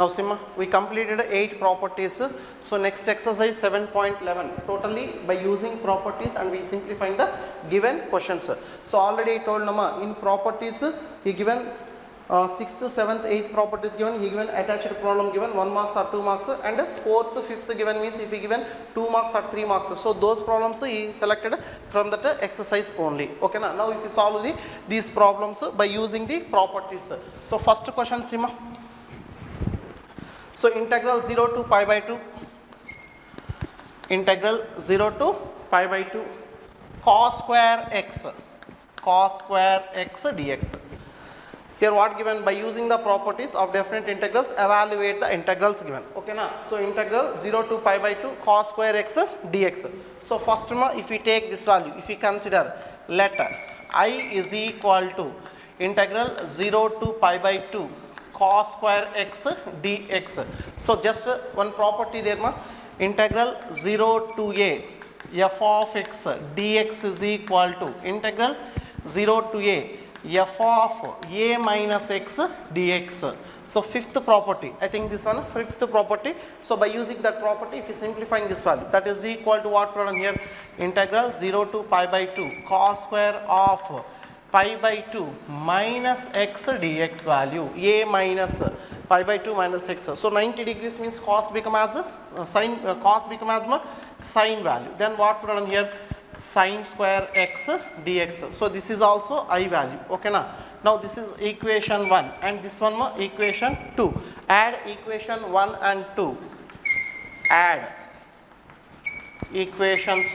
Now Sima, we completed 8 properties. So next exercise 7.11, totally by using properties and we simplifying the given questions. So already I told Nama in properties he given 6th, 7th, 8th properties given, he given attached problem given 1 marks or 2 marks, and 4th, 5th given means if he given 2 marks or 3 marks. So those problems he selected from that exercise only. Okay, now if you solve these problems by using the properties. So first question Sima. So integral 0 to pi by 2, integral 0 to pi by 2 cos square x dx. Here what given? By using the properties of definite integrals, evaluate the integrals given. Okay na? So integral 0 to pi by 2 cos square x dx. So first if we take this value, if we consider let I is equal to integral 0 to pi by 2 cos square x dx. So just one property there ma, integral 0 to a f of x dx is equal to integral 0 to a f of a minus x dx. So fifth property, I think this one fifth property. So by using that property, if you simplifying this value, that is equal to what from here, integral 0 to pi by 2 cos square of pi by 2 minus x dx value, a minus pi by 2 minus x. So 90 degrees means cos become as a sine, cos become as a sine value. Then what from here, sine square x dx. So this is also I value. Okay na? Now this is equation 1 and this one equation 2. Add equation 1 and 2. Add equations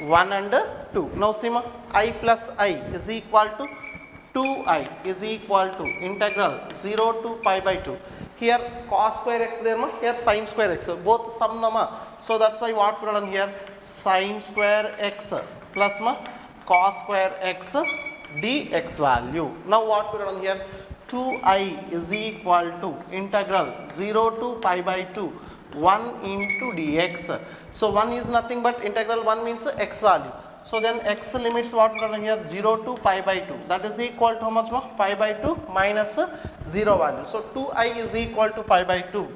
1 and 2. Now see ma, I plus I is equal to 2I is equal to integral 0 to pi by 2. Here cos square x there ma, here sine square x, both sum nama. So that's why what we done here, sine square x plus ma cos square x dx value. Now what we done here, 2I is equal to integral 0 to pi by 2 1 into dx. So 1 is nothing but integral 1 means x value. So then x limits what we done here, 0 to pi by 2, that is equal to how much more, pi by 2 minus 0 value. So 2I is equal to pi by 2.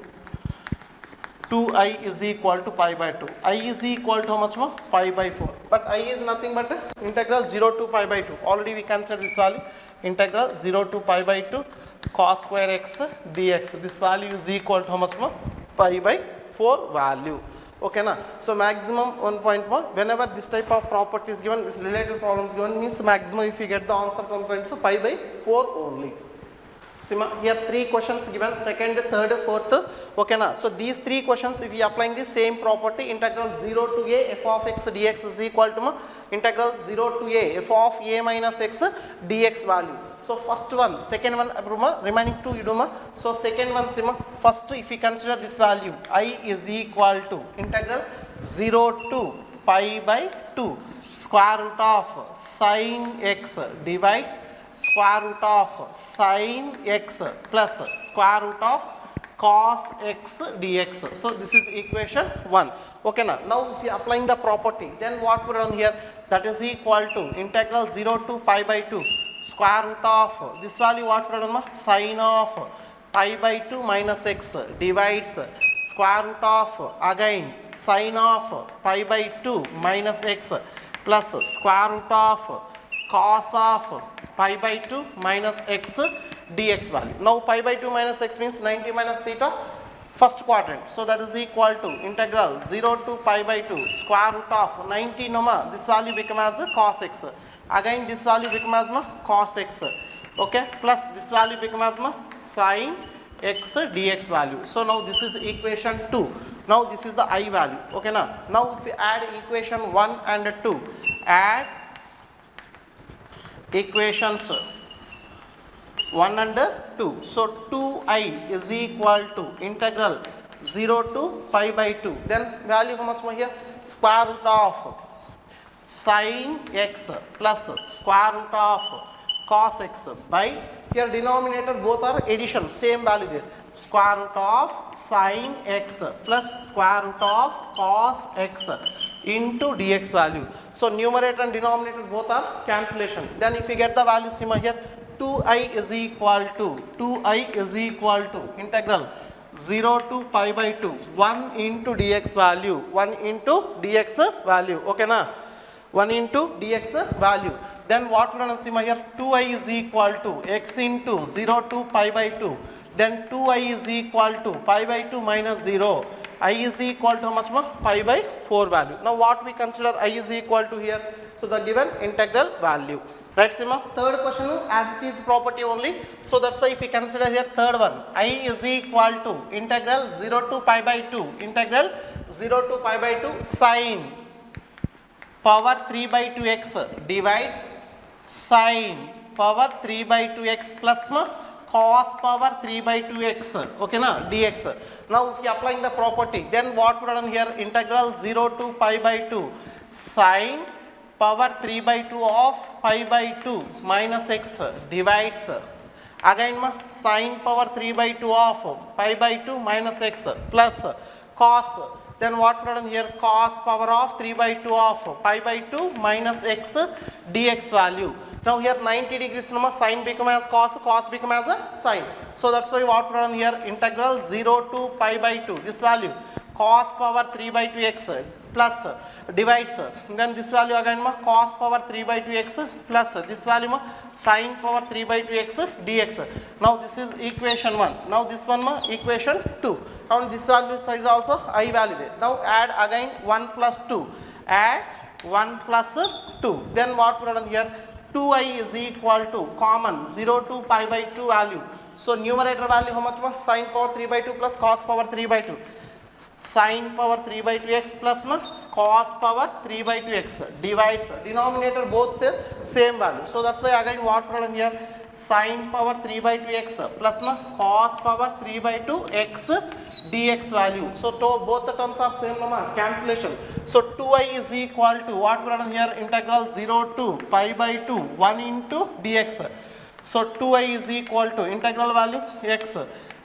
2I is equal to pi by 2. I is equal to how much more, pi by 4. But I is nothing but integral 0 to pi by 2. Already we consider this value, integral 0 to pi by 2 cos square x dx. This value is equal to how much more, pi by 4 value. Okay na? So maximum 1.1, whenever this type of property is given, this related problems given means maximum if you get the answer from friends, so pi by 4 only. Here 3 questions given, second, third, fourth. Okay na? So these 3 questions, if you applying the same property, integral 0 to a f of x dx is equal to integral 0 to a f of a minus x dx value. So first one, second one, remaining 2 you do ma. So second one Sima, first if you consider this value, I is equal to integral 0 to pi by 2 square root of sine x divides square root of sine x plus square root of cos x dx. So this is equation 1. Okay na? Now if you are applying the property, then what we done here, that is equal to integral 0 to pi by 2 square root of this value what we done, sine of pi by 2 minus x divides square root of again sine of pi by 2 minus x plus square root of cos of pi by 2 minus x dx value. Now pi by 2 minus x means 90 minus theta, first quadrant. So that is equal to integral 0 to pi by 2 square root of 90 noma, this value become as cos x. Again this value become as cos x. Okay, plus this value become as sine x dx value. So now this is equation 2. Now this is the I value. Okay na? Now if we add equation 1 and 2, add equations 1 and 2. So 2I is equal to integral 0 to pi by 2. Then value how much more here? Square root of sine x plus square root of cos x by, here denominator both are addition, same value there. Square root of sine x plus square root of cos x into dx value. So numerator and denominator both are cancellation. Then if you get the value Sima here, 2i is equal to integral 0 to pi by 2 1 into dx value, 1 into dx value, okay na, 1 into dx value. Then what we are going here, 2i is equal to x into 0 to pi by 2, then 2i is equal to pi by 2 minus 0, I is equal to how much more? Pi by 4 value. Now what we consider I is equal to here, so the given integral value. Right, Sima? Third question as it is property only. So that's why if we consider here third one, I is equal to integral 0 to pi by 2, integral 0 to pi by 2 sine power 3 by 2x divides sine power 3 by 2x plus cos power 3 by 2x, okay na, dx. Now if you applying the property, then what we are done here, integral 0 to pi by 2 sine power 3 by 2 of pi by 2 minus x divides again sine power 3 by 2 of pi by 2 minus x plus cos, then what we are done here, cos power of 3 by 2 of pi by 2 minus x dx value. Now here 90 degrees sine become as cos, cos become as a sine. So that's why what we are done here, integral 0 to pi by 2, this value cos power 3 by 2x plus divides, then this value again cos power 3 by 2x plus this value sine power 3 by 2x dx. Now this is equation 1. Now this one equation 2. Now this value side is also I value there. Now add again 1 plus 2. Add 1 plus 2. Then what we are done here, 2i is equal to common 0 to pi by 2 value. So numerator value how much was? Sine power 3 by 2 plus cos power 3 by 2. Sine power 3 by 2x plus cos power 3 by 2x divides denominator both same value. So that's why again what we are done here, sine power 3 by 2x plus cos power 3 by 2x dx value. So both the terms are same cancellation. So 2i is equal to what we are done here, integral 0 to pi by 2 1 into dx. So 2i is equal to integral value x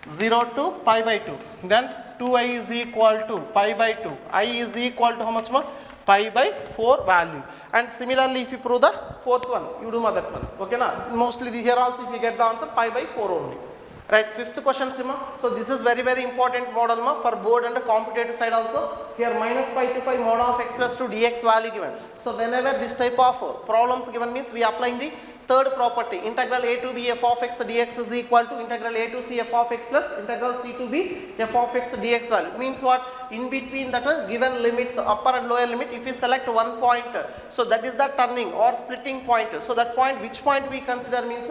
0 to pi by 2, then 2i is equal to pi by 2, I is equal to how much more? Pi by 4 value. And similarly if you prove the fourth one, you do that one, okay na? Mostly here also if you get the answer pi by 4 only. Right, fifth question Sima. So this is very important model for board and competitive side also. Here minus pi to 5 mod of x plus 2 dx value given. So whenever this type of problems given means we applying the third property, integral a to b f of x dx is equal to integral a to c f of x plus integral c to b f of x dx value. Means what? In between that given limits, upper and lower limit, if we select one point, so that is the turning or splitting point. So that point, which point we consider means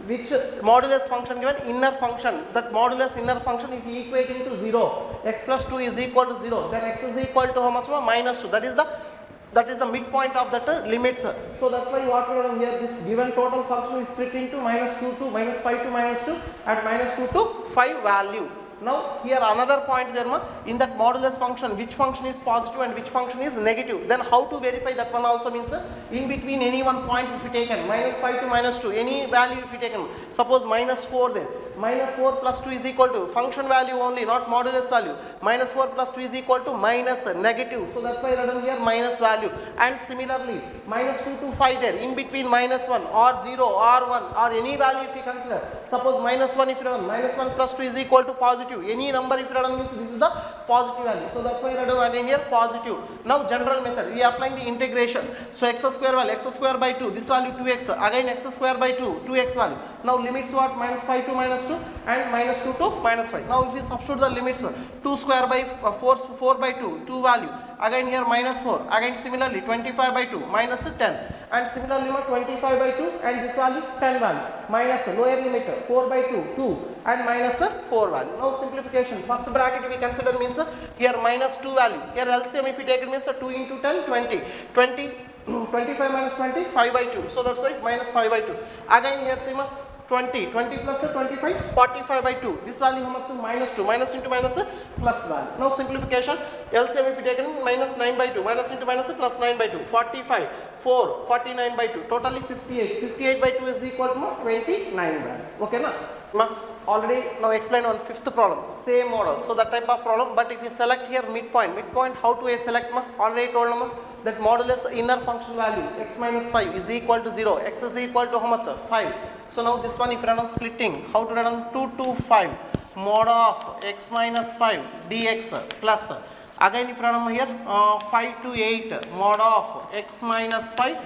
which modulus function given, inner function, that modulus inner function if we equate into 0, x plus 2 is equal to 0, then x is equal to how much more? Minus 2. That is the midpoint of that limits. So that's why what we are doing here, this given total function is split into minus 2 to minus 5 to minus 2 at minus 2 to 5 value. Now here another point there in that modulus function, which function is positive and which function is negative. Then how to verify that one also means in between any one point if you taken minus 5 to minus 2, any value if you taken, suppose minus 4 there, minus 4 plus 2 is equal to function value only, not modulus value. Minus 4 plus 2 is equal to minus negative. So that's why I written here minus value. And similarly minus 2 to 5 there, in between minus 1 or 0 or 1 or any value if you consider, suppose minus 1 if you run, minus 1 plus 2 is equal to positive. Any number if you run means this is the positive value. So that's why I written again here positive. Now general method, we are applying the integration. So x square value, x square by 2, this value 2x, again x square by 2, 2x value. Now limits what? Minus 5 to minus 2 and minus 2 to minus 5. Now if we substitute the limits, 2 square by 4 by 2, 2 value, again here minus 4, again similarly 25 by 2 minus 10, and similarly 25 by 2 and this value 10 value, minus lower limit 4 by 2, 2 and minus 4 value. Now simplification, first bracket we consider means here minus 2 value, here LCM if we take it means 2 into 10, 20, 25 minus 20, 5 by 2, so that's why minus 5 by 2. Again here Sima 20 plus 25, 45 by 2, this value how much? Minus 2, minus into minus plus value. Now simplification, LCM if we take it minus 9 by 2, minus into minus plus 9 by 2, 45, 4, 49 by 2, totally 58, 58 by 2 is equal to 29 value, okay na? Already now explained on fifth problem, same model, so that type of problem. But if you select here midpoint, how to select? Already told that modulus inner function value x minus 5 is equal to 0, x is equal to how much? 5. So now this one, if you run on splitting, how to run on 2 to 5 mod of x minus 5 dx plus, again if you run on here 5 to 8 mod of x minus 5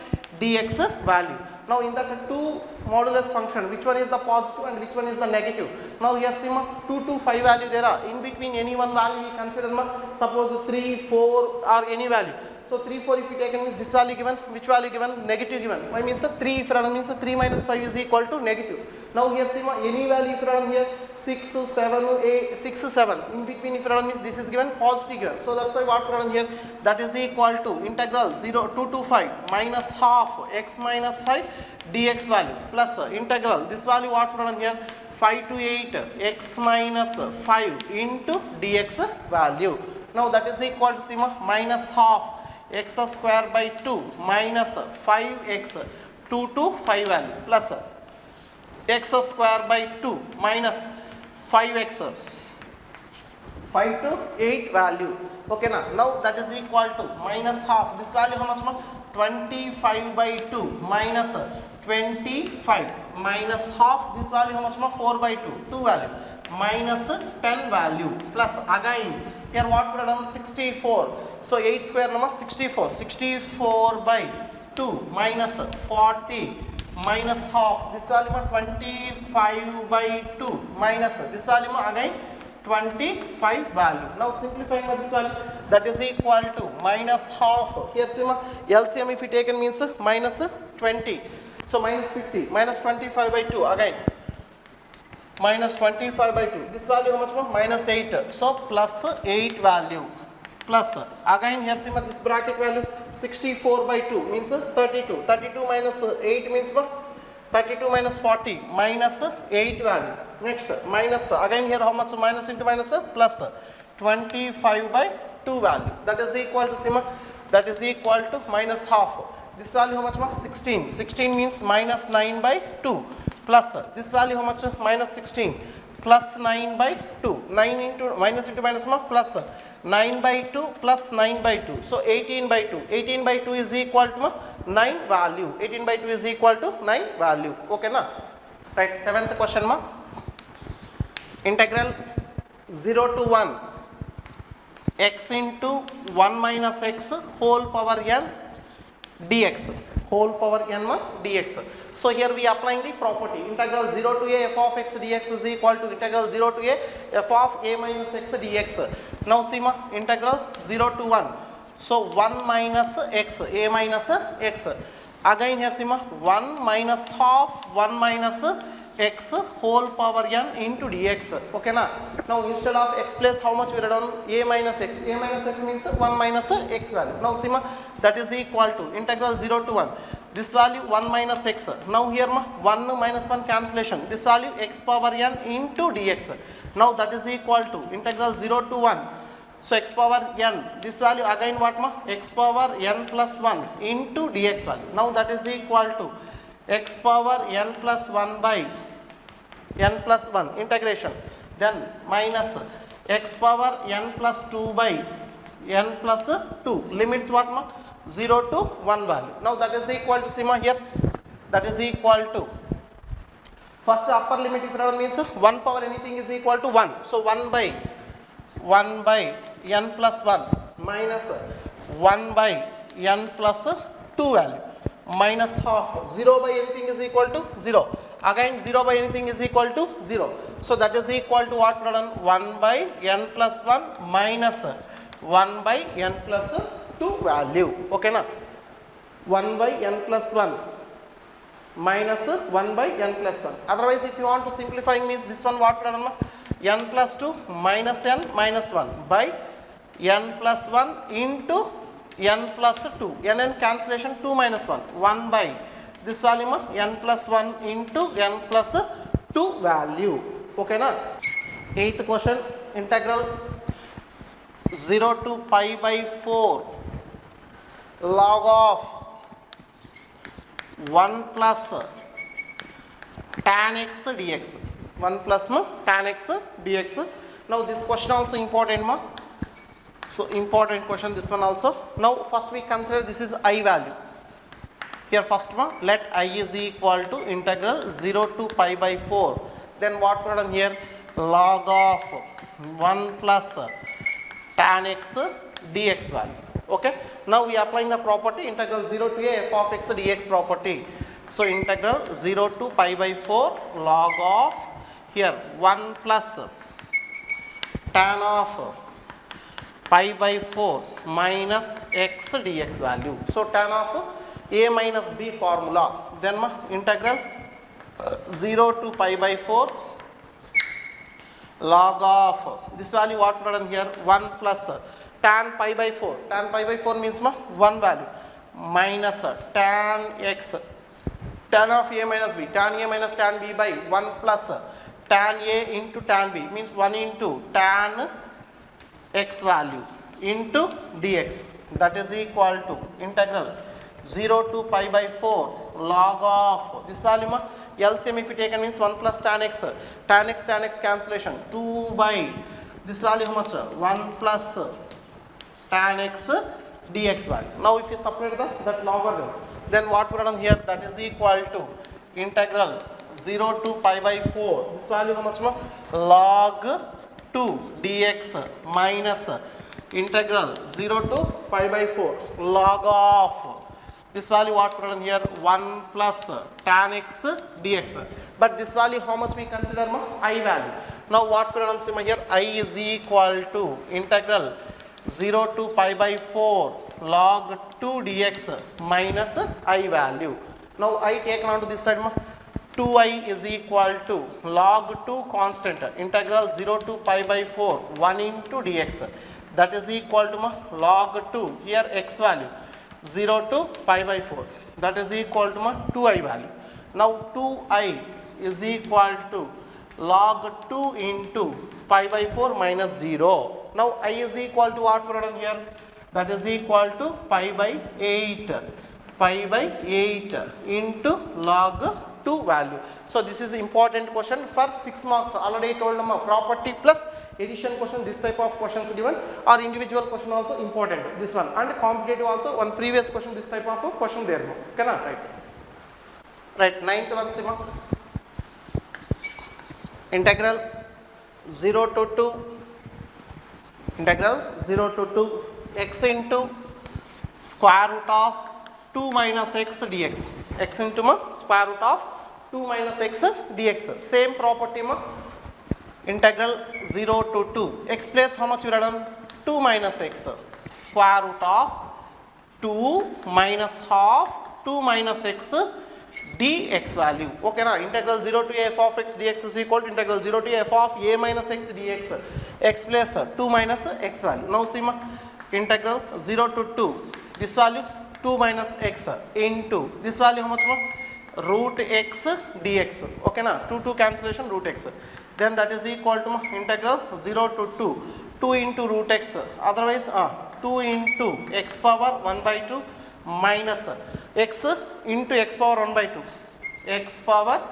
dx value. Now in that two modulus function, which one is the positive and which one is the negative? Now here see 2 to 5 value there are. In between any one value we consider, suppose 3, 4 or any value. So 3, 4 if you take means this value given, which value given? Negative given. Why means 3 if you run means 3 minus 5 is equal to negative. Now here see any value if you run here 6, 7, 8, 6, 7. In between if you run means this is given positive given. So that's why what we run here, that is equal to integral 2 to 5 minus half x minus 5 dx value plus integral this value what we run here 5 to 8 x minus 5 into dx value. Now that is equal to minus half x square by 2 minus 5x 2 to 5 value plus x square by 2 minus 5x 5 to 8 value. Okay, now that is equal to minus half this value how much? 25 by 2 minus 25 minus half this value how much? 4 by 2 value minus 10 value plus again here what we have done 64. So 8 square 64 by 2 minus 40 minus half this value 25 by 2 minus this value again 25 value. Now simplifying this value, that is equal to minus half. Here see LCM if you taken means minus 20. So minus 50 minus 25 by 2 again minus 25 by 2. This value how much? Minus 8. So plus 8 value plus again here see this bracket value 64 by 2 means 32. 32 minus 8 means 32 minus 40 minus 8 value. Next minus again here how much? Minus into minus plus 25 by 2 value. That is equal to that is equal to minus half. This value how much? 16. 16 means minus 9 by 2 plus this value how much? Minus 16 plus 9 by 2. 9 into minus plus 9 by 2 plus 9 by 2. So 18 by 2. 18 by 2 is equal to 9 value. 18 by 2 is equal to 9 value. Okay na? Right. Seventh question integral 0 to 1 x into 1 minus x whole power n dx. Whole power n dx. So here we are applying the property integral 0 to a f of x dx is equal to integral 0 to a f of a minus x dx. Now see integral 0 to 1. So 1 minus x, a minus x. Again here see 1 minus half 1 minus x whole power n into dx. Okay na? Now instead of x place how much we read on a minus x. A minus x means 1 minus x value. Now see that is equal to integral 0 to 1. This value 1 minus x. Now here 1 minus 1 cancellation. This value x power n into dx. Now that is equal to integral 0 to 1. So x power n. This value again what x power n plus 1 into dx value. Now that is equal to x power n plus 1 by n plus 1 integration. Then minus x power n plus 2 by n plus 2. Limits what 0 to 1 value. Now that is equal to here. That is equal to first upper limit if it means 1 power anything is equal to 1. So 1 by n plus 1 minus 1 by n plus 2 value minus half. 0 by anything is equal to 0. Again 0 by anything is equal to 0. So that is equal to what? 1 by n plus 1 minus 1 by n plus 2 value. Okay na? 1 by n plus 1 minus 1 by n plus 1. Otherwise if you want to simplifying means this one what? n plus 2 minus n minus 1 by n plus 1 into n plus 2. n cancellation 2 minus 1. 1 by this value n plus 1 into n plus 2 value. Okay na? Eighth question integral 0 to pi by 4 log of 1 plus tan x dx. 1 plus tan x dx. Now this question also important ma. So important question this one also. Now first we consider this is I value. Here first one, let I is equal to integral 0 to pi by 4. Then what we done here? Log of 1 plus tan x dx value. Okay. Now we are applying the property integral 0 to a f of x dx property. So integral 0 to pi by 4 log of here 1 plus tan of pi by 4 minus x dx value. So tan of a minus b formula. Then integral 0 to pi by 4 log of this value what we done here 1 plus tan pi by 4. Tan pi by 4 means 1 value minus tan x, tan of a minus b, tan a minus tan b by 1 plus tan a into tan b means 1 into tan x value into dx, that is equal to integral 0 to pi by 4 log of this value LCM if you taken means 1 plus tan x cancellation 2 by this value how much 1 plus tan x dx value. Now if you separate that logarithm, then what we done here, that is equal to integral 0 to pi by 4 this value how much log 2 dx minus integral 0 to pi by 4 log of this value what we done here 1 plus tan x dx. But this value how much we consider I value. Now what we done here, I is equal to integral 0 to pi by 4 log 2 dx minus I value. Now I taken on to this side 2i is equal to log 2 constant integral 0 to pi by 4 1 into dx, that is equal to log 2 here x value 0 to pi by 4, that is equal to 2i value. Now 2i is equal to log 2 into pi by 4 minus 0. Now I is equal to what we are done here, that is equal to pi by 8 into log 2 value. So this is important question for 6 marks. Already I told them property plus addition question, this type of questions given, or individual question also important, this one, and competitive also one previous question this type of question there. Okay na? Right, ninth one sima integral 0 to 2 x into square root of 2 minus x dx, x into square root of 2 minus x dx. Same property integral 0 to 2 x place how much we are done 2 minus x square root of 2 minus half 2 minus x dx value. Okay na? Integral 0 to f of x dx is equal to integral 0 to f of a minus x dx, x plus 2 minus x value. Now see integral 0 to 2 this value 2 minus x into this value how much root x dx. Okay na? 2 cancellation root x, then that is equal to integral 0 to 2 into root x, otherwise 2 into x power 1 by 2 minus x into x power 1 by 2 x power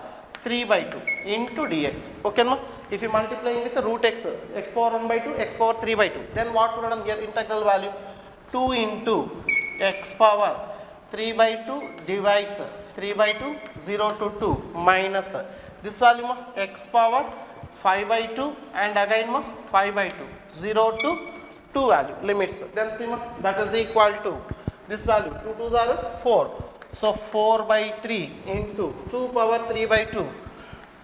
3 by 2 into dx. Okay ma? If you multiplying with root x, x power 1 by 2 x power 3 by 2, then what would have done here, integral value 2 into x power 3 by 2 divides 3 by 2 0 to 2 minus this value x power 5 by 2 and again 5 by 2 0 to 2 value limits. Then see that is equal to this value 2 2s are 4. So 4 by 3 into 2 power 3 by 2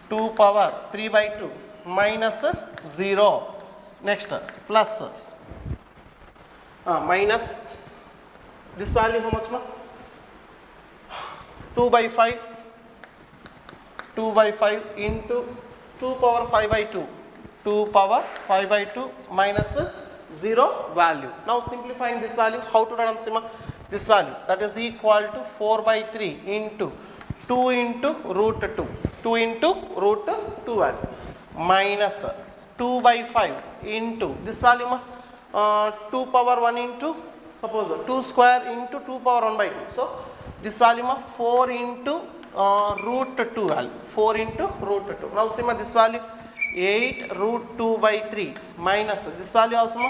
2 power 3 by 2 minus 0. Next plus minus this value how much 2 by 5 into 2 power 5 by 2 2 power 5 by 2 minus 0 value. Now simplifying this value, how to write this value, that is equal to 4 by 3 into 2 into root 2 into root 2 value minus 2 by 5 into this value 2 power 1 into suppose 2 square into 2 power 1 by 2. So this value 4 into root 2 value, 4 into root 2. Now see ma, this value 8 root 2 by 3 minus this value also ma,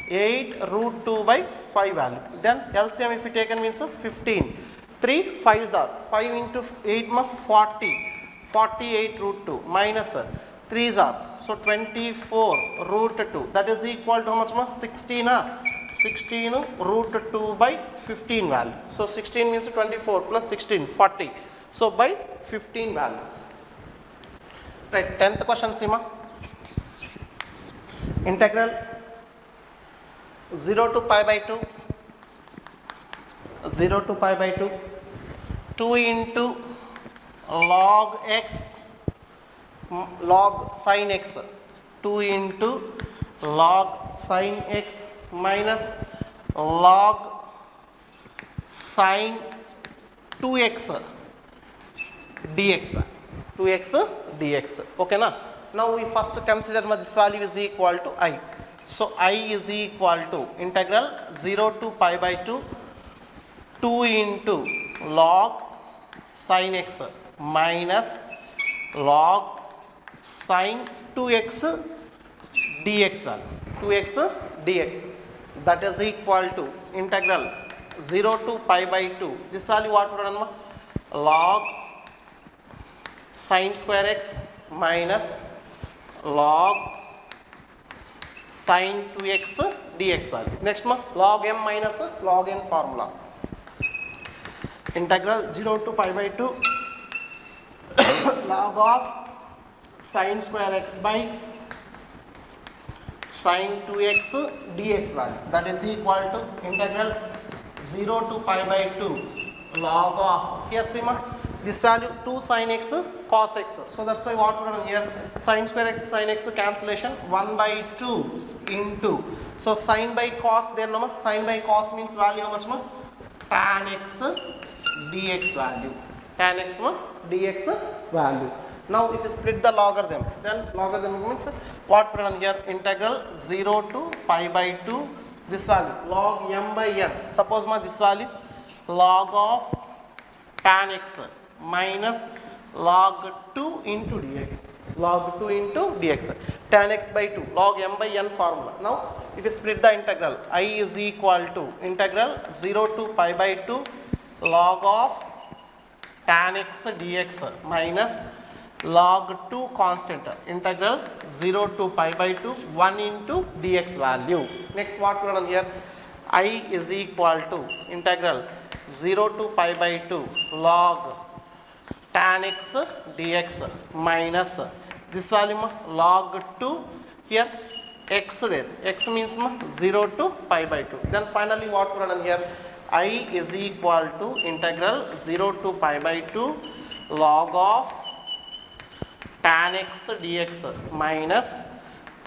8 root 2 by 5 value. Then LCM if we taken means 15. 3 5s are 5 into 8 ma, 40. 48 root 2 minus 3s are, so 24 root 2, that is equal to how much ma? 16 16 root 2 by 15 value. So 16 means 24 plus 16 40. So by 15 value. Right, 10th question see ma. Integral 0 to pi by 2, 0 to pi by 2, 2 into log x, log sine x, 2 into log sine x minus log sine 2x dx, 2x dx. Okay na? Now we first consider this value is equal to I. So I is equal to integral 0 to pi by 2, 2 into log sine x minus log sine 2x dx value, 2x dx, that is equal to integral 0 to pi by 2. This value what would run? Log sine square x minus log sine 2x dx value. Next log m minus log n formula. Integral 0 to pi by 2 log of sine square x by sine 2x dx value, that is equal to integral 0 to pi by 2 log of, here see ma, this value 2 sin x cos x. So that's why what we done here, sin square x sin x cancellation 1 by 2 into, so sin by cos there no, sin by cos means value how much ma, tan x dx value, tan x dx value. Now if you split the logarithm, then logarithm means what we done here, integral 0 to pi by 2, this value log m by n, suppose this value log of tan x minus log 2 into dx, log 2 into dx, tan x by 2, log m by n formula. Now if you split the integral, I is equal to integral 0 to pi by 2 log of tan x dx minus log 2 constant, integral 0 to pi by 2 1 into dx value. Next what we done here, I is equal to integral 0 to pi by 2 log tan x dx minus this value log 2, here x there, x means 0 to pi by 2. Then finally what we done here, I is equal to integral 0 to pi by 2 log of tan x dx minus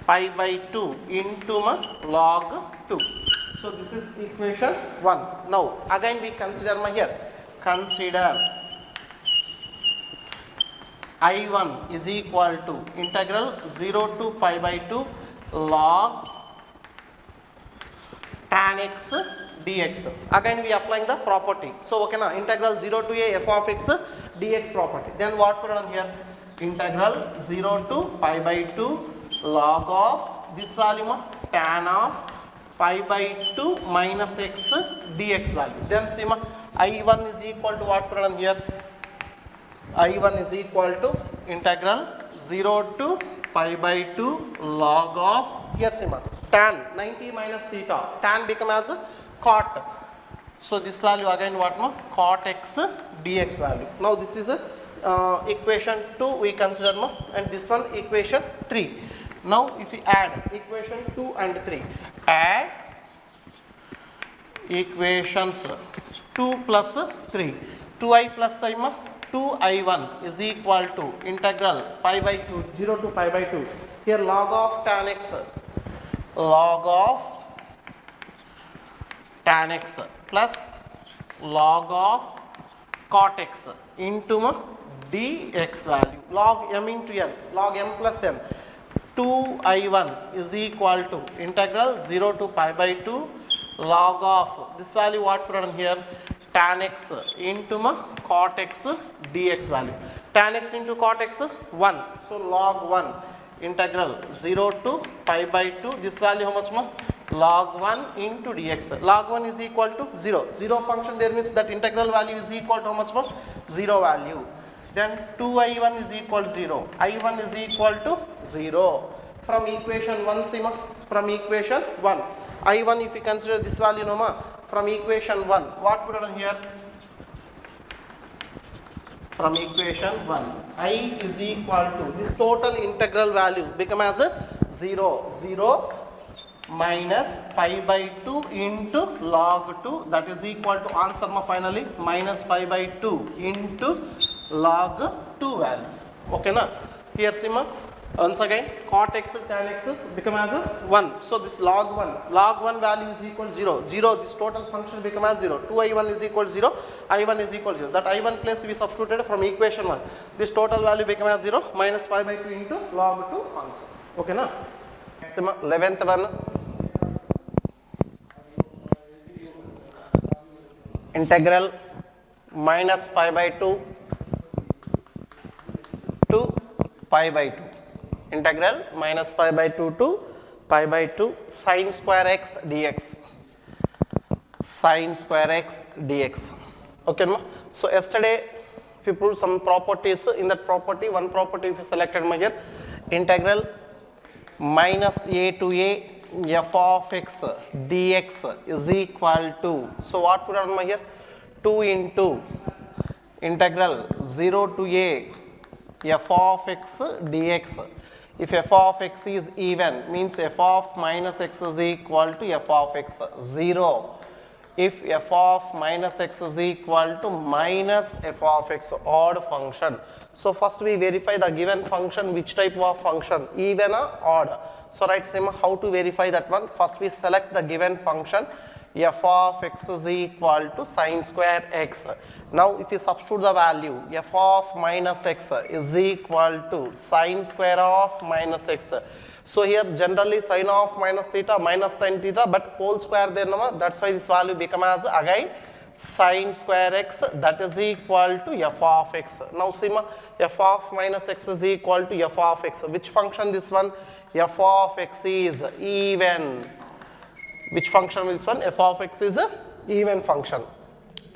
pi by 2 into log 2. So this is equation 1. Now again we consider here, consider I1 is equal to integral 0 to pi by 2 log tan x dx. Again we applying the property. So okay na, integral 0 to a f of x dx property. Then what we done here, integral 0 to pi by 2 log of this value tan of pi by 2 minus x dx value. Then see I1 is equal to what we done here, I1 is equal to integral 0 to pi by 2 log of, here see tan 90 minus theta, tan become as a cot. So this value again what cot x dx value. Now this is equation 2 we consider and this one equation 3. Now if we add equation 2 and 3, add equations 2 plus 3, 2i plus I 2i1 is equal to integral pi by 2 0 to pi by 2, here log of tan x, log of tan x plus log of cot x into dx value, log m into n, log m plus n, 2i1 is equal to integral 0 to pi by 2 log of this value what we done here, tan x into my cot x dx value. Tan x into cot x 1. So log 1 integral 0 to pi by 2. This value how much more? Log 1 into dx. Log 1 is equal to 0. 0 function there means that integral value is equal to how much more? 0 value. Then 2i1 is equal to 0. I1 is equal to 0. From equation 1, Sima, from equation 1. I1 if you consider this value, no ma, from equation 1, what would have here? From equation 1, I is equal to, this total integral value become as a 0. 0 minus pi by 2 into log 2, that is equal to answer ma finally minus pi by 2 into log 2 value. Okay na? Here Sima, once again cot x tan x become as a 1. So this log 1 value is equal to 0. 0, this total function become as 0. 2i1 is equal to 0, i1 is equal to 0. That i1 place we substituted from equation 1. This total value become as 0 minus pi by 2 into log 2 answer. Okay na? 11th one. Integral minus pi by 2 to pi by 2. Integral minus pi by 2 to pi by 2 sine square x dx. Sine square x dx. Okay, ma? So yesterday we proved some properties. In that property, one property we selected here. Integral minus a to a f of x dx is equal to, so what put on here? 2 into integral 0 to a f of x dx. If f of x is even, means f of minus x is equal to f of x 0. If f of minus x is equal to minus f of x, odd function. So first we verify the given function, which type of function, even or odd. So right, same how to verify that one. First we select the given function, f of x is equal to sine square x. Now if you substitute the value, f of minus x is equal to sine square of minus x. So here generally sine of minus theta minus sin theta, but whole square there, no, that's why this value become as again sine square x, that is equal to f of x. Now see ma, f of minus x is equal to f of x. Which function this one? F of x is even. Which function is this one? F of x is a even function.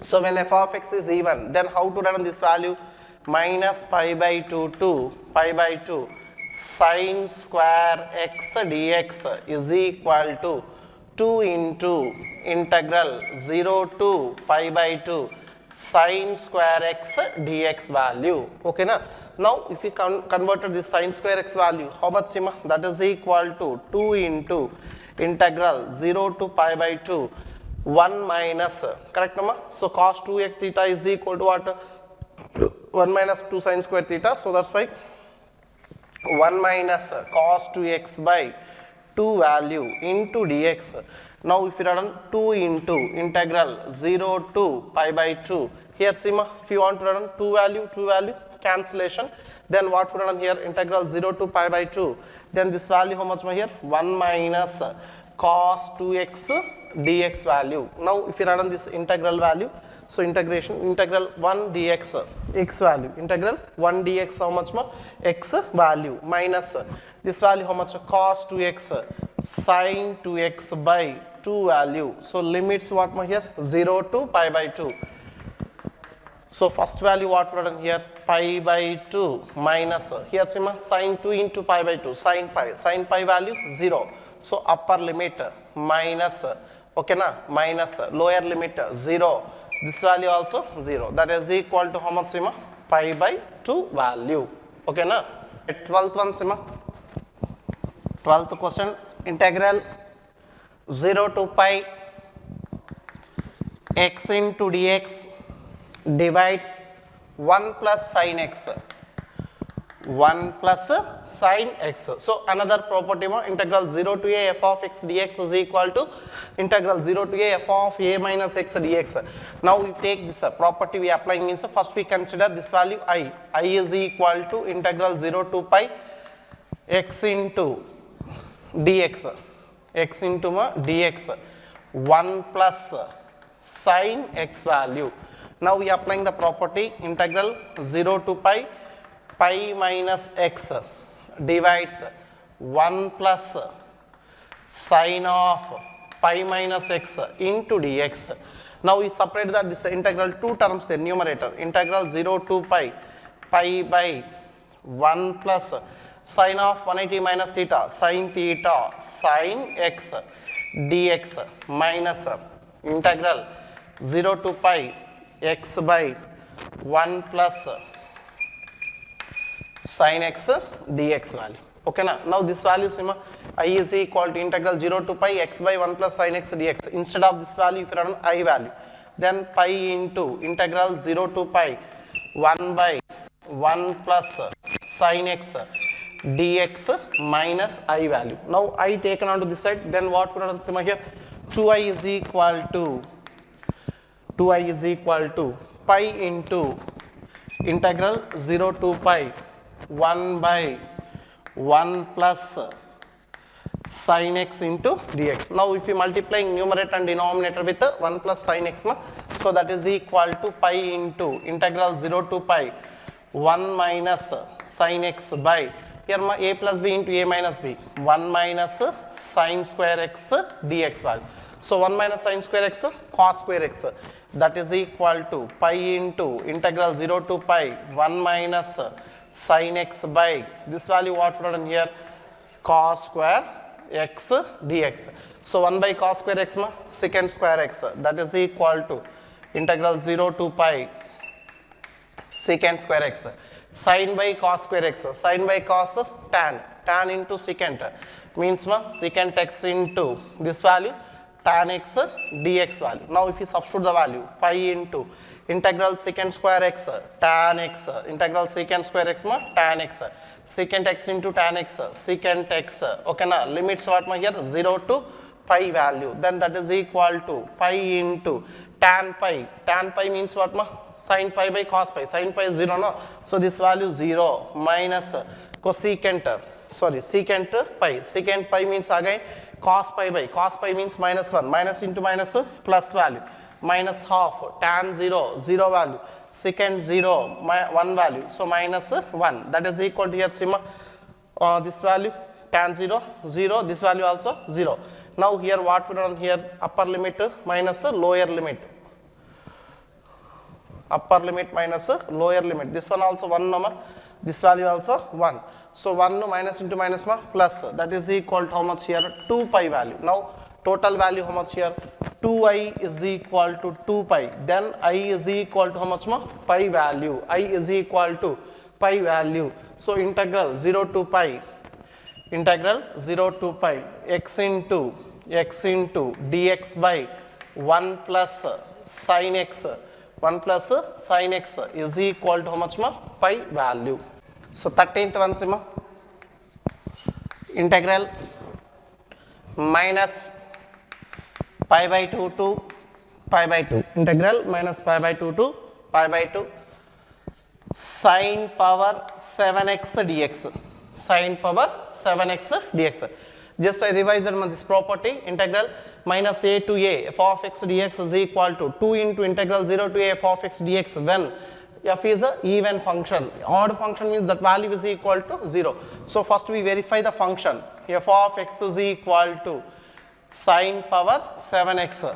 So when f of x is even, then how to run this value? Minus pi by 2 to pi by 2 sine square x dx is equal to 2 into integral 0 to pi by 2 sine square x dx value. Okay na? Now if we converted this sine square x value, how much Sima? That is equal to 2 into integral 0 to pi by 2 1 minus, correct nama? So cos 2x theta is equal to what? 1 minus 2 sine square theta. So that's why 1 minus cos 2x by 2 value into dx. Now if you run 2 into integral 0 to pi by 2, here Sima, if you want to run 2 value cancellation, then what we run here? Integral 0 to pi by 2, then this value how much here? 1 minus cos 2x dx value. Now if you run this integral value, so integration integral 1 dx x value, integral 1 dx how much more? X value minus this value how much? Cos 2x sin 2x by 2 value. So limits what more here? 0 to pi by 2. So first value what we done here? Pi by 2 minus, here Sima, sin 2 into pi by 2, sin pi value 0. So upper limit minus, okay na, minus lower limit 0. This value also 0. That is equal to how much Sima? Pi by 2 value. Okay na? 12th one Sima. 12th question, integral 0 to pi x into dx divides 1 plus sin x. 1 plus sin x. So another property mo, integral 0 to a f of x dx is equal to integral 0 to a f of a minus x dx. Now we take this property we applying means first we consider this value I. I is equal to integral 0 to pi x into dx. X into dx 1 plus sine x value. Now we are applying the property integral 0 to pi minus x divides 1 plus sine of pi minus x into dx. Now we separate this integral two terms there, numerator, integral 0 to pi by 1 plus sine of 180 minus theta sine x dx minus integral 0 to pi x by 1 plus sine x dx value. Okay na? Now this value I is equal to integral 0 to pi x by 1 plus sine x dx. Instead of this value, if you run I value, then pi into integral 0 to pi 1 by 1 plus sine x dx minus I value. Now I taken onto this side, then what we run here? 2I is equal to pi into integral 0 to pi 1 by 1 plus sine x into dx. Now if you multiplying numerator and denominator with 1 plus sine x, so that is equal to pi into integral 0 to pi 1 minus sine x by, here a plus b into a minus b, 1 minus sine square x dx value. So 1 minus sine square x cos square x, that is equal to pi into integral 0 to pi 1 minus sine x by this value what we done here, cos square x dx. So 1 by cos square x secant square x, that is equal to integral 0 to pi secant square x. Sine by cos square x, sine by cos tan into secant means secant x into this value tan x dx value. Now if you substitute the value, pi into integral secant square x tan x, integral secant square x tan x, secant x into tan x, secant x, okay na, limits what here 0 to pi value, then that is equal to pi into tan pi means what sin pi by cos pi, sin pi is 0 no, so this value 0 minus secant pi, secant pi means again cos pi by, cos pi means minus 1, minus into minus plus value, minus half, tan 0 value, secant 0 1 value, so minus 1, that is equal to here this value tan 0 this value also 0. Now here what we done here, upper limit minus lower limit, upper limit minus lower limit, this one also 1 this value also 1, so 1 minus into minus plus, that is equal to how much here, 2 pi value. Now total value how much here, 2I is equal to 2 pi, then I is equal to how much pi value, I is equal to pi value. So integral 0 to pi x into dx by 1 plus sine x is equal to how much pi value. So 13th one integral minus pi by 2 to pi by 2, integral minus pi by 2 to pi by 2 sine power 7x dx, sine power 7x dx. Just I revised this property, integral minus a to a f of x dx is equal to 2 into integral 0 to a f of x dx when f is a even function. Odd function means that value is equal to 0. So first we verify the function, f of x is equal to sine power 7x,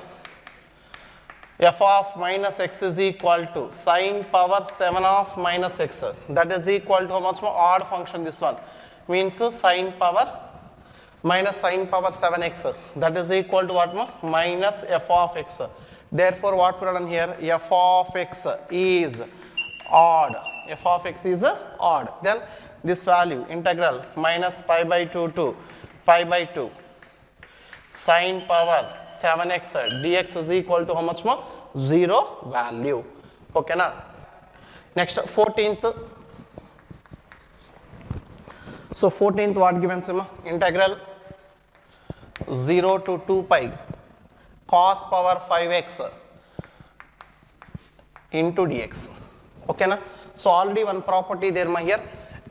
f of minus x is equal to sine power 7 of minus x, that is equal to how much more, odd function this one, means sine power minus sine power 7x, that is equal to what more, minus f of x. Therefore what we are done here, f of x is odd, f of x is odd, then this value integral minus pi by 2 to pi by 2 sine power 7x dx is equal to how much more, 0 value. Okay na. Next 14th. So 14th what given integral 0 to 2 pi cos power 5x into dx. Okay na. So already one property there here,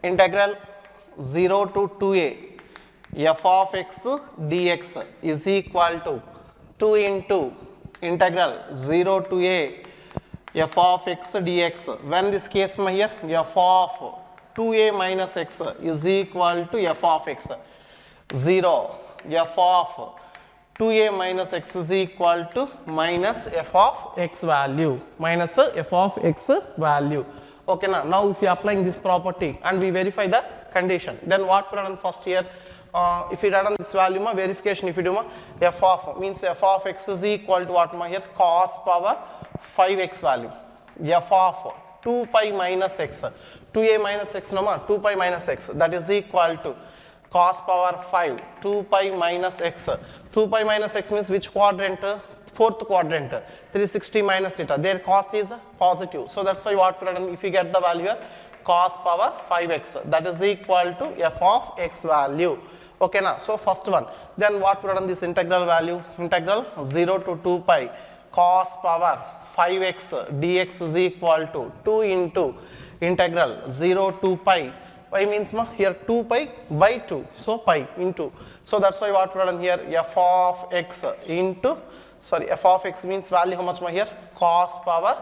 integral 0 to 2a f of x dx is equal to 2 into integral 0 to a f of x dx. When this case here, f of 2a minus x is equal to f of x. 0, f of 2a minus x is equal to minus f of x value. Minus f of x value. Okay, now if we are applying this property and we verify the condition, then what we done first here? If we done this value, verification if you do, f of means f of x is equal to what here? Cos power 5x value. F of 2 pi minus x. 2a minus x, 2 pi minus x, that is equal to cos power 5, 2 pi minus x. 2 pi minus x means which quadrant? Fourth quadrant. 360 minus theta. Their cos is positive. So that's why what we have done, if we get the value here, cos power 5x, that is equal to f of x value. Okay, now, so first one. Then what we have done, this integral value, integral 0 to 2 pi cos power 5x dx is equal to 2 into integral 0 to pi. Pi means here 2 pi by 2, so pi into. So that's why what we have done here, f of x into, f of x means value how much here? Cos power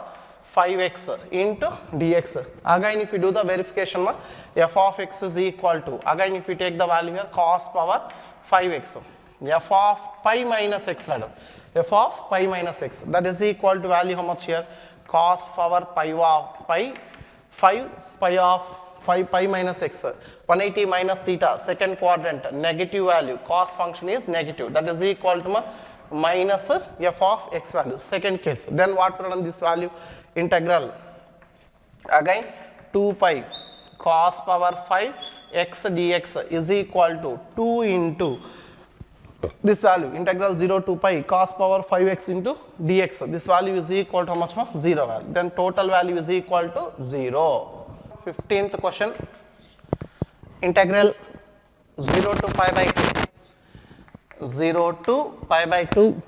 5x into dx. Again if you do the verification, f of x is equal to, again if you take the value here, cos power 5x. F of pi minus x rather. F of pi minus x, that is equal to value how much here? Cos power pi of pi, 5 pi of 5 pi minus x. 180 minus theta, second quadrant, negative value, cos function is negative, that is equal to minus f of x value, second case. Then what we have done, this value, integral, again 2 pi cos power 5 x dx is equal to 2 into this value, integral 0 to pi cos power 5x into dx. This value is equal to how much? 0 value. Then total value is equal to 0. 15th question, integral 0 to pi by 2, 0 to pi by 2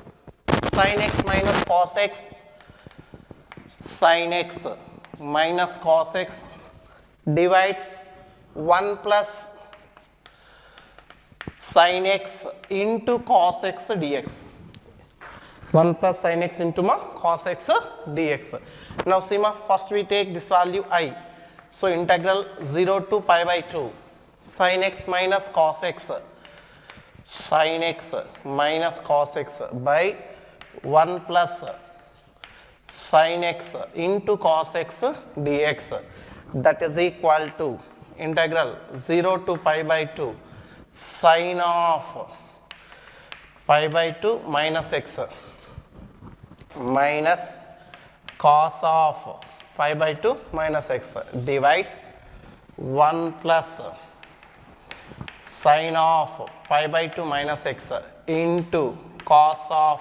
sin x minus cos x, sin x minus cos x divides 1 plus sin x into cos x dx. 1 plus sin x into cos x dx. Now see, first we take this value I. So integral 0 to pi by 2 sin x minus cos x, sin x minus cos x by 1 plus sin x into cos x dx, that is equal to integral 0 to pi by 2 sin of pi by 2 minus x minus cos of pi by 2 minus x divides 1 plus sin of pi by 2 minus x into cos of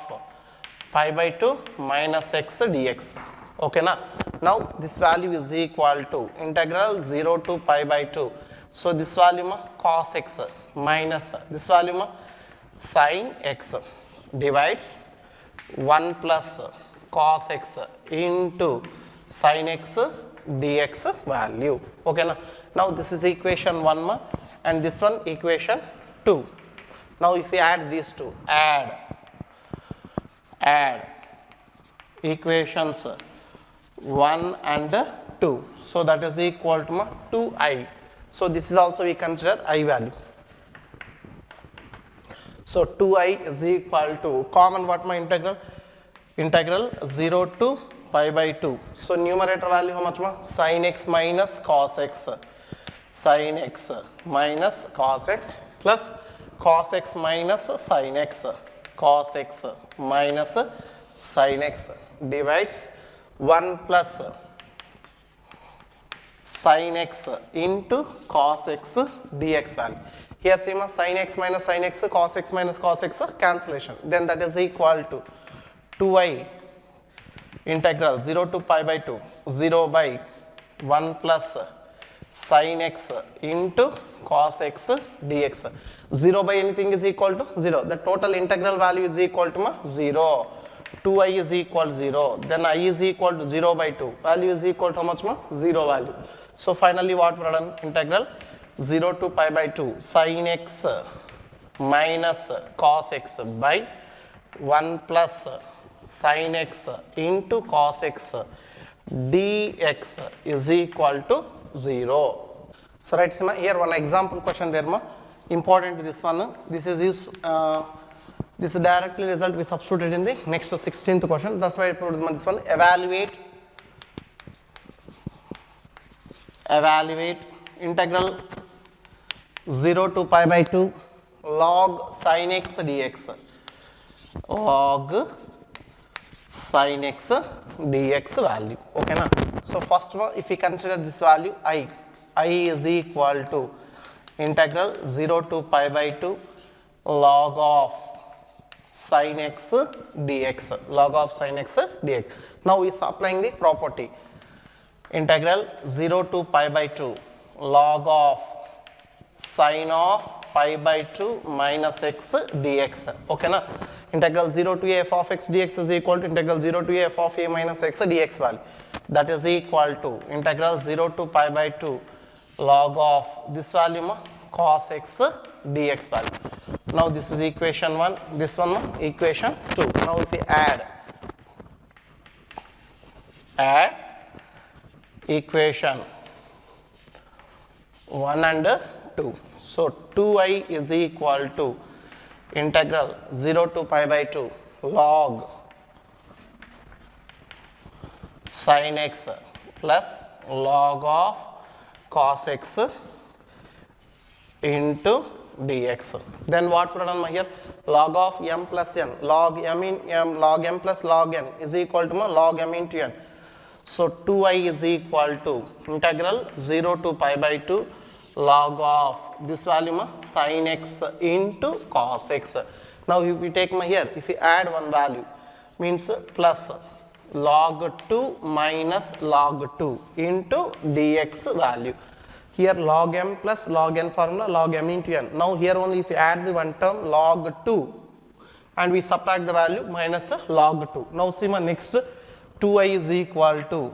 pi by 2 minus x dx. Okay, now this value is equal to integral 0 to pi by 2. So this value cos x minus this value sin x divides 1 plus cos x into sin x dx value. Okay, now this is equation 1 and this one equation 2. Now if we add these two, add equations 1 and 2, so that is equal to 2i. So this is also we consider I value. So 2i is equal to common what my integral? Integral 0 to pi by 2. So numerator value how much? Sin x minus cos x. Sin x minus cos x plus cos x minus sin x. Cos x minus sin x divides 1 plus sin x into cos x dx value. Here see sin x minus sin x, cos x minus cos x cancellation. Then that is equal to 2i integral 0 to pi by 2, 0 by 1 plus sin x into cos x dx. 0 by anything is equal to 0. The total integral value is equal to 0. 2i is equal to 0. Then I is equal to 0 by 2. Value is equal to how much? 0 value. So finally what we have done? Integral 0 to pi by 2 sin x minus cos x by 1 plus sin x into cos x dx is equal to 0. So right, Sima, here one example question there ma, important this one, this is use, this directly result we substituted in the next 16th question, that's why I put this one, evaluate integral 0 to pi by 2 log sin x dx, log sin x dx value, okay na. So first one, if we consider this value I is equal to integral 0 to pi by 2 log of sin x dx, log of sin x dx. Now we are applying the property, integral 0 to pi by 2 log of sine of pi by 2 minus x dx, okay na. Integral 0 to a f of x dx is equal to integral 0 to a f of a minus x dx value, that is equal to integral 0 to pi by 2 log of this value ma, cos x dx value. Now this is equation 1, this one ma, equation 2. Now if we add equation 1 and 2, so 2I is equal to integral 0 to pi by 2 log sin x plus log of cos x into dx. Then what put on here, log of m plus n, log m in m, log m plus log n is equal to log m into n. So 2I is equal to integral 0 to pi by 2 log of this value sin x into cos x. Now if we take here, if we add one value, means plus log 2 minus log 2 into dx value. Here log m plus log n formula, log m into n. Now here only if you add the one term log 2 and we subtract the value minus log 2. Now see my next, 2I is equal to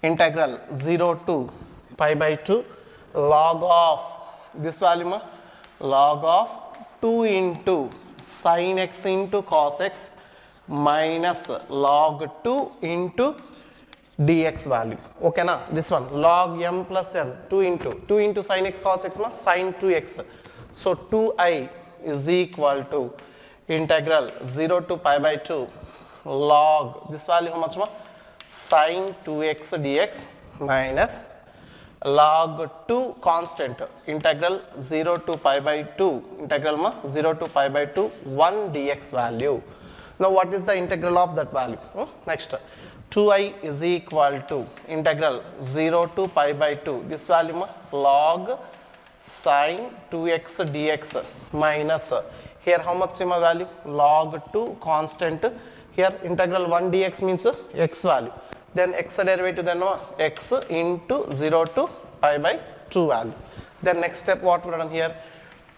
integral 0 to pi by 2 log of this value log of 2 into sin x into cos x minus log 2 into dx value, okay na. This one log m plus n, 2 into sin x cos x sin 2x. So 2I is equal to integral 0 to pi by 2 log this value how much sin 2x dx minus log 2 constant integral 0 to pi by 2 integral 0 to pi by 2 1 dx value. Now what is the integral of that value? Next, 2I is equal to integral 0 to pi by 2 this value log sin 2x dx minus here how much sima value log 2 constant, here integral 1 dx means x value, then x derivative then x into 0 to pi by 2 value. Then next step what we done here,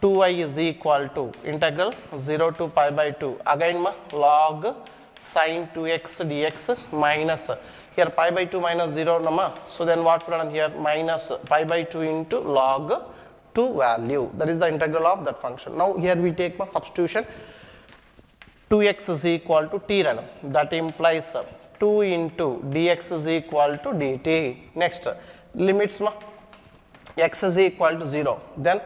2I is equal to integral 0 to pi by 2 again log sin 2x dx minus here pi by 2 minus 0 nama, so then what we done here minus pi by 2 into log 2 value, that is the integral of that function. Now here we take my substitution, 2x is equal to t random, that implies 2 into dx is equal to dt. Next, limits x is equal to 0, then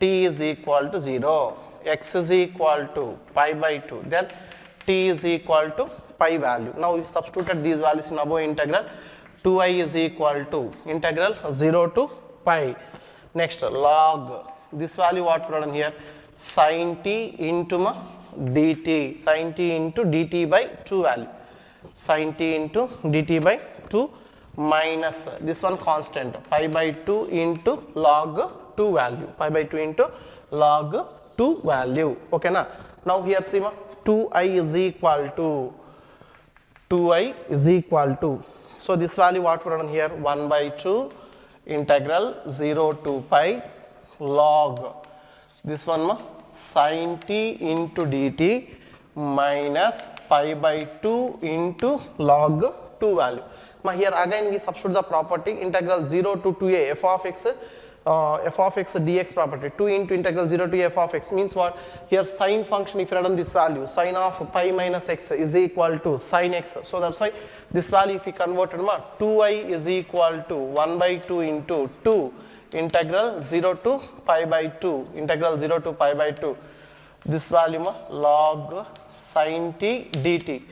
t is equal to 0, x is equal to pi by 2, then t is equal to pi value. Now we substituted these values in above integral, 2I is equal to integral 0 to pi. Next, log this value what we done here, sin t into dt, sin t into dt by 2 value, sin t into dt by 2 minus this one constant pi by 2 into log 2 value, pi by 2 into log 2 value, okay na. Now here see 2I is equal to, so this value what we done here 1 by 2 integral 0 to pi log this one sin t into dt minus pi by 2 into log 2 value. Here again we substitute the property integral 0 to 2a f of x f of x dx property, 2 into integral 0 to f of x means what? Here sine function, if you write on this value, sine of pi minus x is equal to sine x. So that's why this value, if we converted, 2I is equal to 1 by 2 into 2 integral 0 to pi by 2, integral 0 to pi by 2. This value log sine t dt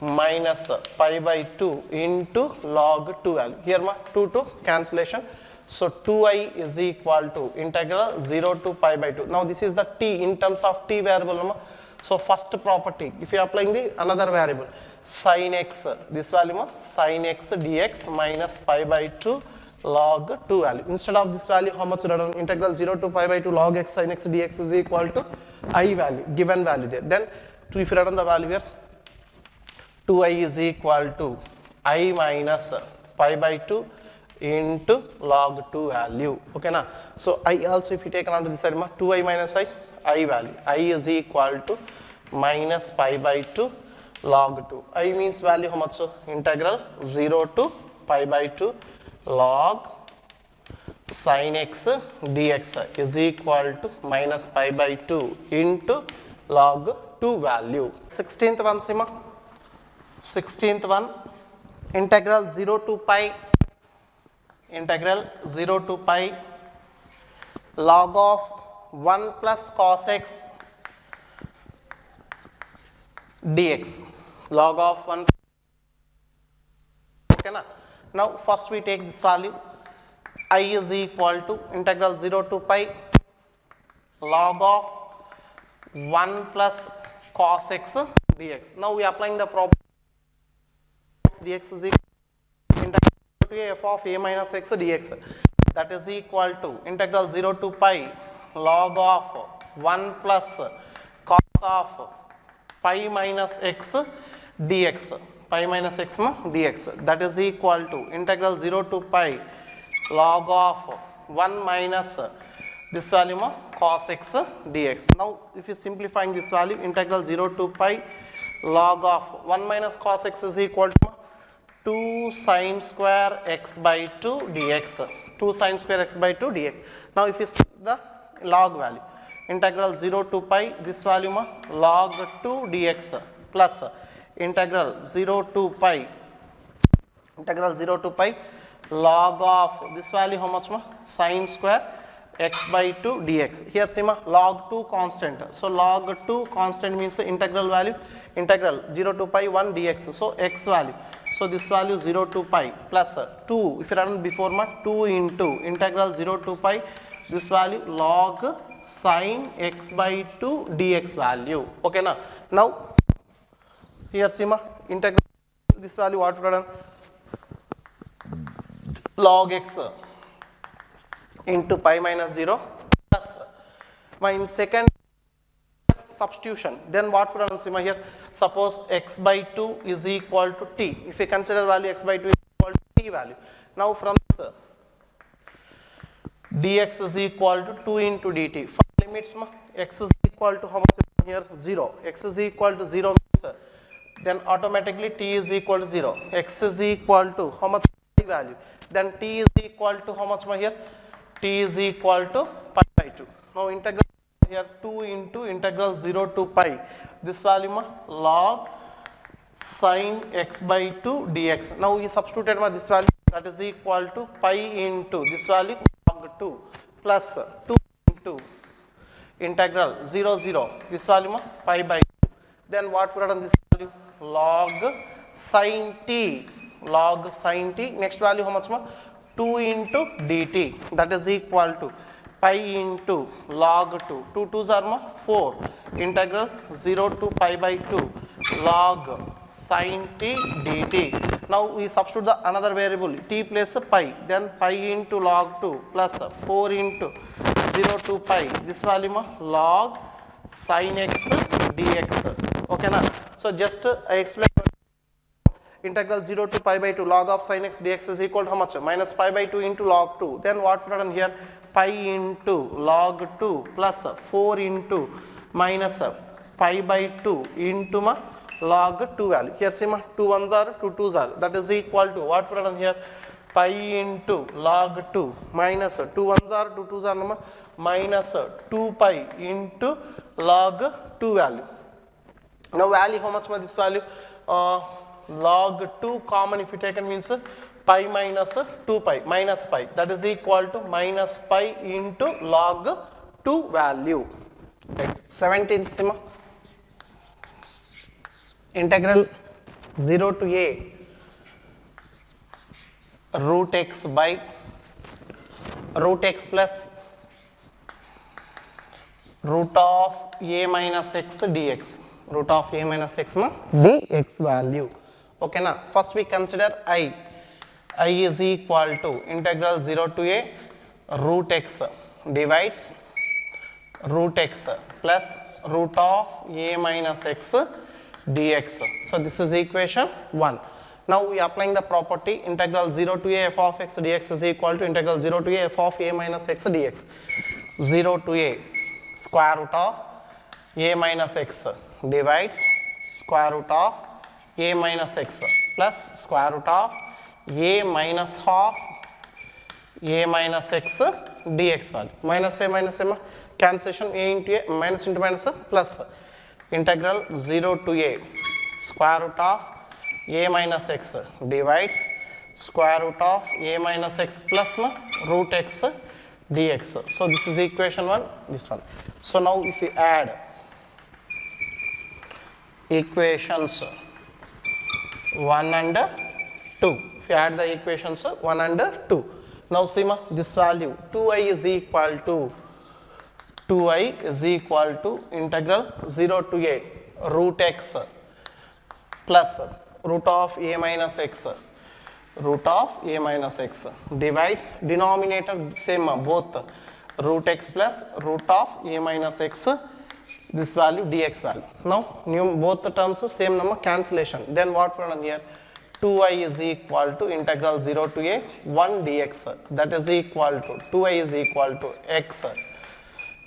minus pi by 2 into log 2 value. Here 2 to cancellation. So 2I is equal to integral 0 to pi by 2. Now this is the t in terms of t variable. So first property, if you are applying the another variable, sine x, this value sine x dx minus pi by 2 log 2 value. Instead of this value, how much integral 0 to pi by 2 log x sine x dx is equal to I value, given value there. Then if you write on the value here, 2I is equal to I minus pi by 2 into log 2 value. Okay na? So I also, if you take on to this side, 2I minus I value. I is equal to minus pi by 2 log 2. I means value how much? Integral 0 to pi by 2 log sine x dx is equal to minus pi by 2 into log 2 value. 16th one, Sima. 16th one, integral 0 to pi log of 1 plus cos x dx, log of 1. Okay na? Now first we take this value, I is equal to integral 0 to pi log of 1 plus cos x dx. Now we are applying the property dx is equal to integral to f of a minus x dx, that is equal to integral 0 to pi log of 1 plus cos of pi minus x dx, pi minus x dx, that is equal to integral 0 to pi log of 1 minus this value cos x dx. Now if you simplifying this value, integral 0 to pi log of 1 minus cos x is equal to 2 sine square x by 2 dx, 2 sine square x by 2 dx. Now if you see the log value, integral 0 to pi, this value log 2 dx plus integral 0 to pi log of this value how much sine square x by 2 dx. Here see log 2 constant. So log 2 constant means the integral value, integral 0 to pi 1 dx. So x value. So this value 0 to pi plus 2, if you run before 2 into integral 0 to pi, this value log sine x by 2 dx value. Okay na? Now here see integral this value what we done, log x into pi minus 0 plus in second substitution, then what we done, see here, suppose x by 2 is equal to t. If you consider value x by 2 is equal to t value, now from this dx is equal to 2 into dt. For limits x is equal to how much here 0, x is equal to 0 means then automatically t is equal to 0, x is equal to how much value, then t is equal to how much here, t is equal to pi by 2. Now integral here 2 into integral 0 to pi, this value log sine x by 2 dx. Now we substituted this value, that is equal to pi into this value log 2 plus 2 into integral 0 0, this value pi by 2. Then what we have done, this value log sine t, next value how much 2 into dt, that is equal to pi into log 2, 2 2s are 4, integral 0 to pi by 2 log sine t dt. Now we substitute the another variable t plus pi, then pi into log 2 plus 4 into 0 to pi, this value log sine x dx. Okay na? So just I explain integral 0 to pi by 2 log of sine x dx is equal to how much? Minus pi by 2 into log 2. Then what we have done here? Pi into log 2 plus 4 into minus pi by 2 into log 2 value. Here see 2 1s are 2 2s are, that is equal to what we have done here? pi into log 2 minus 2 ones are 2 twos are number minus 2 pi into log 2 value. Now value how much this value? Log 2 common if you taken means pi minus 2 pi minus pi, that is equal to minus pi into log 2 value. Right. 17th simma, integral 0 to a root x by root x plus root of a minus x dx, root of a minus x dx value. Okay na, first we consider I is equal to integral 0 to a root x divides root x plus root of a minus x dx. So this is equation 1. Now we are applying the property integral 0 to a f of x dx is equal to integral 0 to a f of a minus x dx. 0 to a square root of a minus x divides square root of a minus x plus square root of a minus half a minus x dx value. Minus a cancellation, a into a minus into minus plus integral 0 to a square root of a minus x divides square root of a minus x plus root x dx. So this is equation 1, this one. So now if we add equations 1 and 2, if you add the equations 1 and 2, now see this value 2i is equal to integral 0 to a root x plus root of a minus x divides denominator same both root x plus root of a minus x, this value dx value. Now both the terms same number cancellation, then what we done here, 2i is equal to integral 0 to a 1 dx, that is equal to 2i is equal to x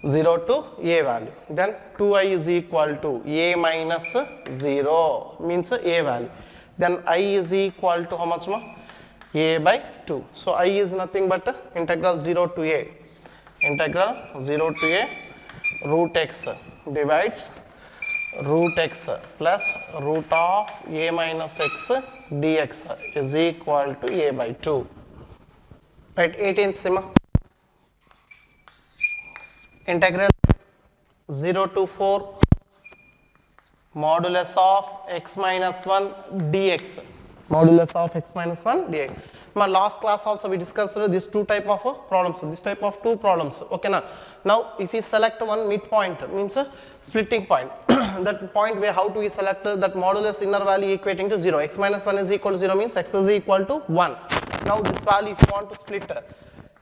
0 to a value, then 2i is equal to a minus 0 means a value, then I is equal to how much a by 2. So I is nothing but integral 0 to a root x divides root x plus root of a minus x dx is equal to a by 2. Right, 18th simma, integral 0 to 4 modulus of x minus 1 dx, modulus of x minus 1 dx. My last class also we discussed this two type of problems, this type of two problems. Okay now if we select one midpoint means a splitting point, that point where how do we select that modulus inner value equating to 0, x minus 1 is equal to 0 means x is equal to 1. Now this value if you want to split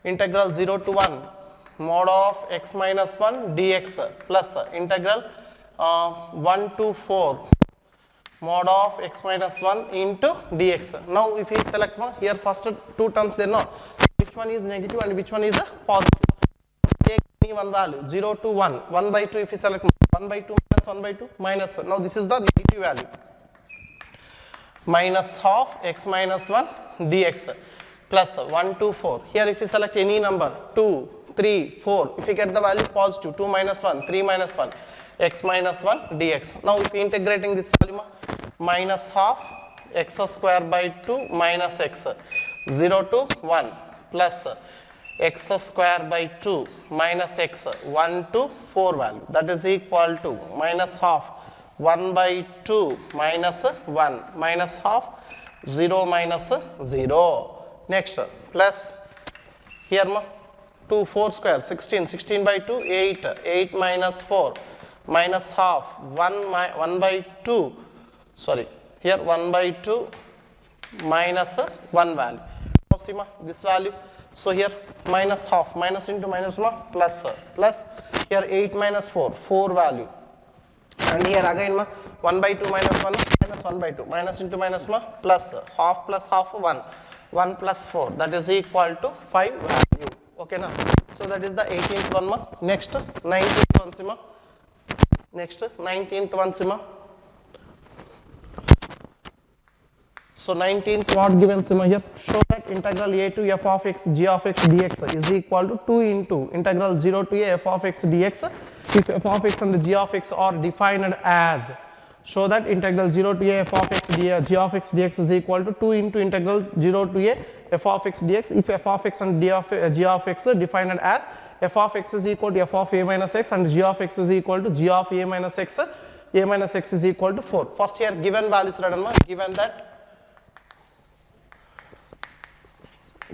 integral 0 to 1 mod of x minus 1 dx plus integral 1 to 4 mod of x minus 1 into dx. Now if we select one, here first two terms there no, which one is negative and which one is positive. Take any one value 0 to 1, 1 by 2 if we select 1 by 2 minus 1 by 2 minus, now this is the negative value, minus half x minus 1 dx plus 1 to 4. Here if we select any number 2, 3, 4, if we get the value positive 2 minus 1, 3 minus 1 x minus 1 dx. Now if we integrating this value minus half x square by 2 minus x 0 to 1 plus x square by 2 minus x 1 to 4 value, that is equal to minus half 1 by 2 minus 1 minus half 0 minus 0. Next plus here 2 4 square 16, 16 by 2 8, 8 minus 4 minus half 1 by 2, sorry here 1 by 2 minus 1 value. Now see this value, so here minus half, minus into minus plus, plus here 8 minus 4, 4 value, and here again 1 by 2 minus 1 minus 1 by 2 minus into minus plus half 1, 1 plus 4, that is equal to 5 value. Okay na, so that is the 18th one. Next 19th one sima, next 19th one sima. So 19th what given sima here, show that take integral a to f of x g of x dx is equal to 2 into integral 0 to a f of x dx if f of x and g of x are defined as. Show that integral 0 to a f of x g of x dx is equal to 2 into integral 0 to a f of x dx if f of x and g of x are defined as f of x is equal to f of a minus x and g of x is equal to g of a minus x is equal to 4. First here given values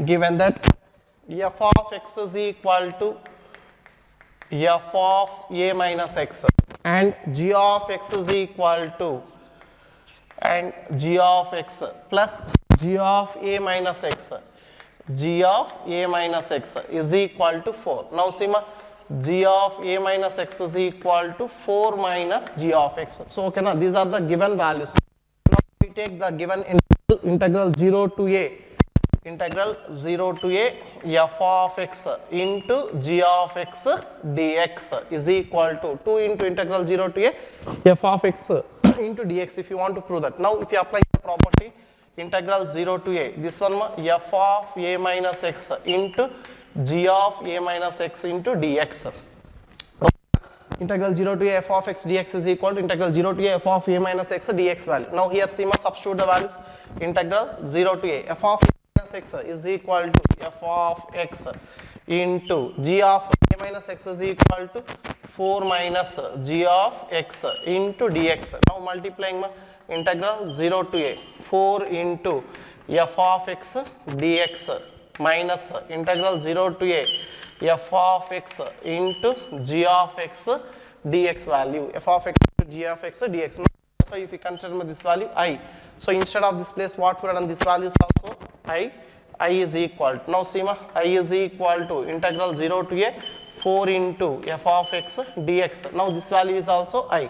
given that f of x is equal to f of a minus x and g of x is equal to and g of x plus g of a minus x is equal to 4. Now see g of a minus x is equal to 4 minus g of x. So okay, now these are the given values. Now we take the given integral 0 to a f of x into g of x dx is equal to 2 into integral 0 to a f of x into dx if you want to prove that. Now if you apply the property integral 0 to a, this one f of a minus x into g of a minus x into dx. Integral 0 to a f of x dx is equal to integral 0 to a f of a minus x dx value. Now here substitute the values. Integral 0 to a f of a minus x is equal to f of x into g of a minus x is equal to 4 minus g of x into dx. Now multiplying integral 0 to a 4 into f of x dx minus integral 0 to a f of x into g of x dx value, f of x into g of x dx. Now if you consider this value I, so instead of this place what we have done, this value is also I is equal to, now see I is equal to integral 0 to a 4 into f of x dx. Now this value is also I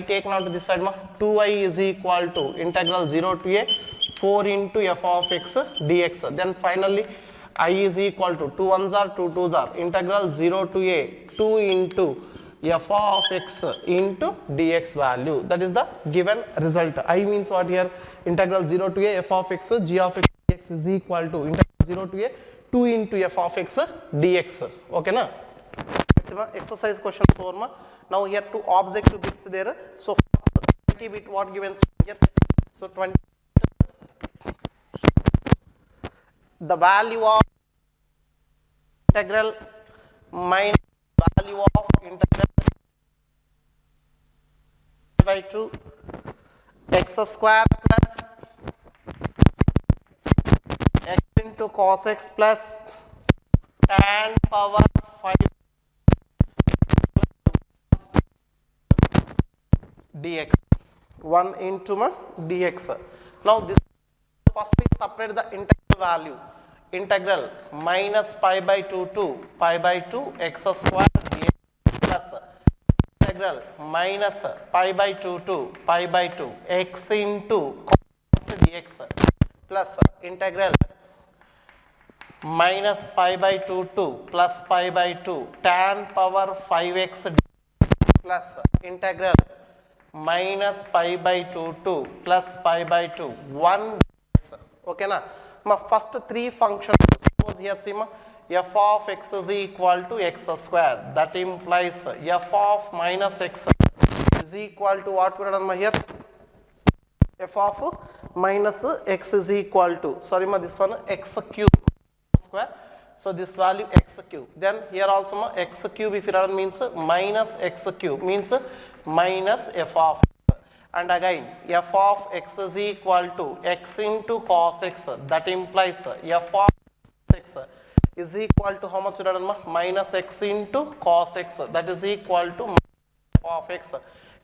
take now to this side 2I is equal to integral 0 to a 4 into f of x dx. Then finally I is equal to 2 ones are 2 twos are integral 0 to a 2 into f of x into dx value. That is the given result. I means what here? Integral 0 to a f of x g of x dx is equal to integral 0 to a 2 into f of x dx. Okay na? Exercise question 4 now here two objective bits there. So first 20 bit what given here? So 20 the value of integral minus value of integral by 2 x square plus x into cos x plus tan power 5 dx 1 into dx. Now this first we separate the integral value. Integral minus pi by 2 to pi by 2 x square dx plus integral minus pi by 2 to pi by 2 x into cos dx plus integral minus pi by 2 to plus pi by 2 tan power 5x plus integral minus pi by 2 to plus pi by 2 1 dx. Okay na? First three functions, suppose here see f of x is equal to x square, that implies f of minus x is equal to what we have done here? F of minus x is equal to, sorry this one x cube square, so this value x cube. Then here also x cube if you have means minus x cube means minus f of x. And again f of x is equal to x into cos x, that implies f of x is equal to how much minus x into cos x, that is equal to f of x.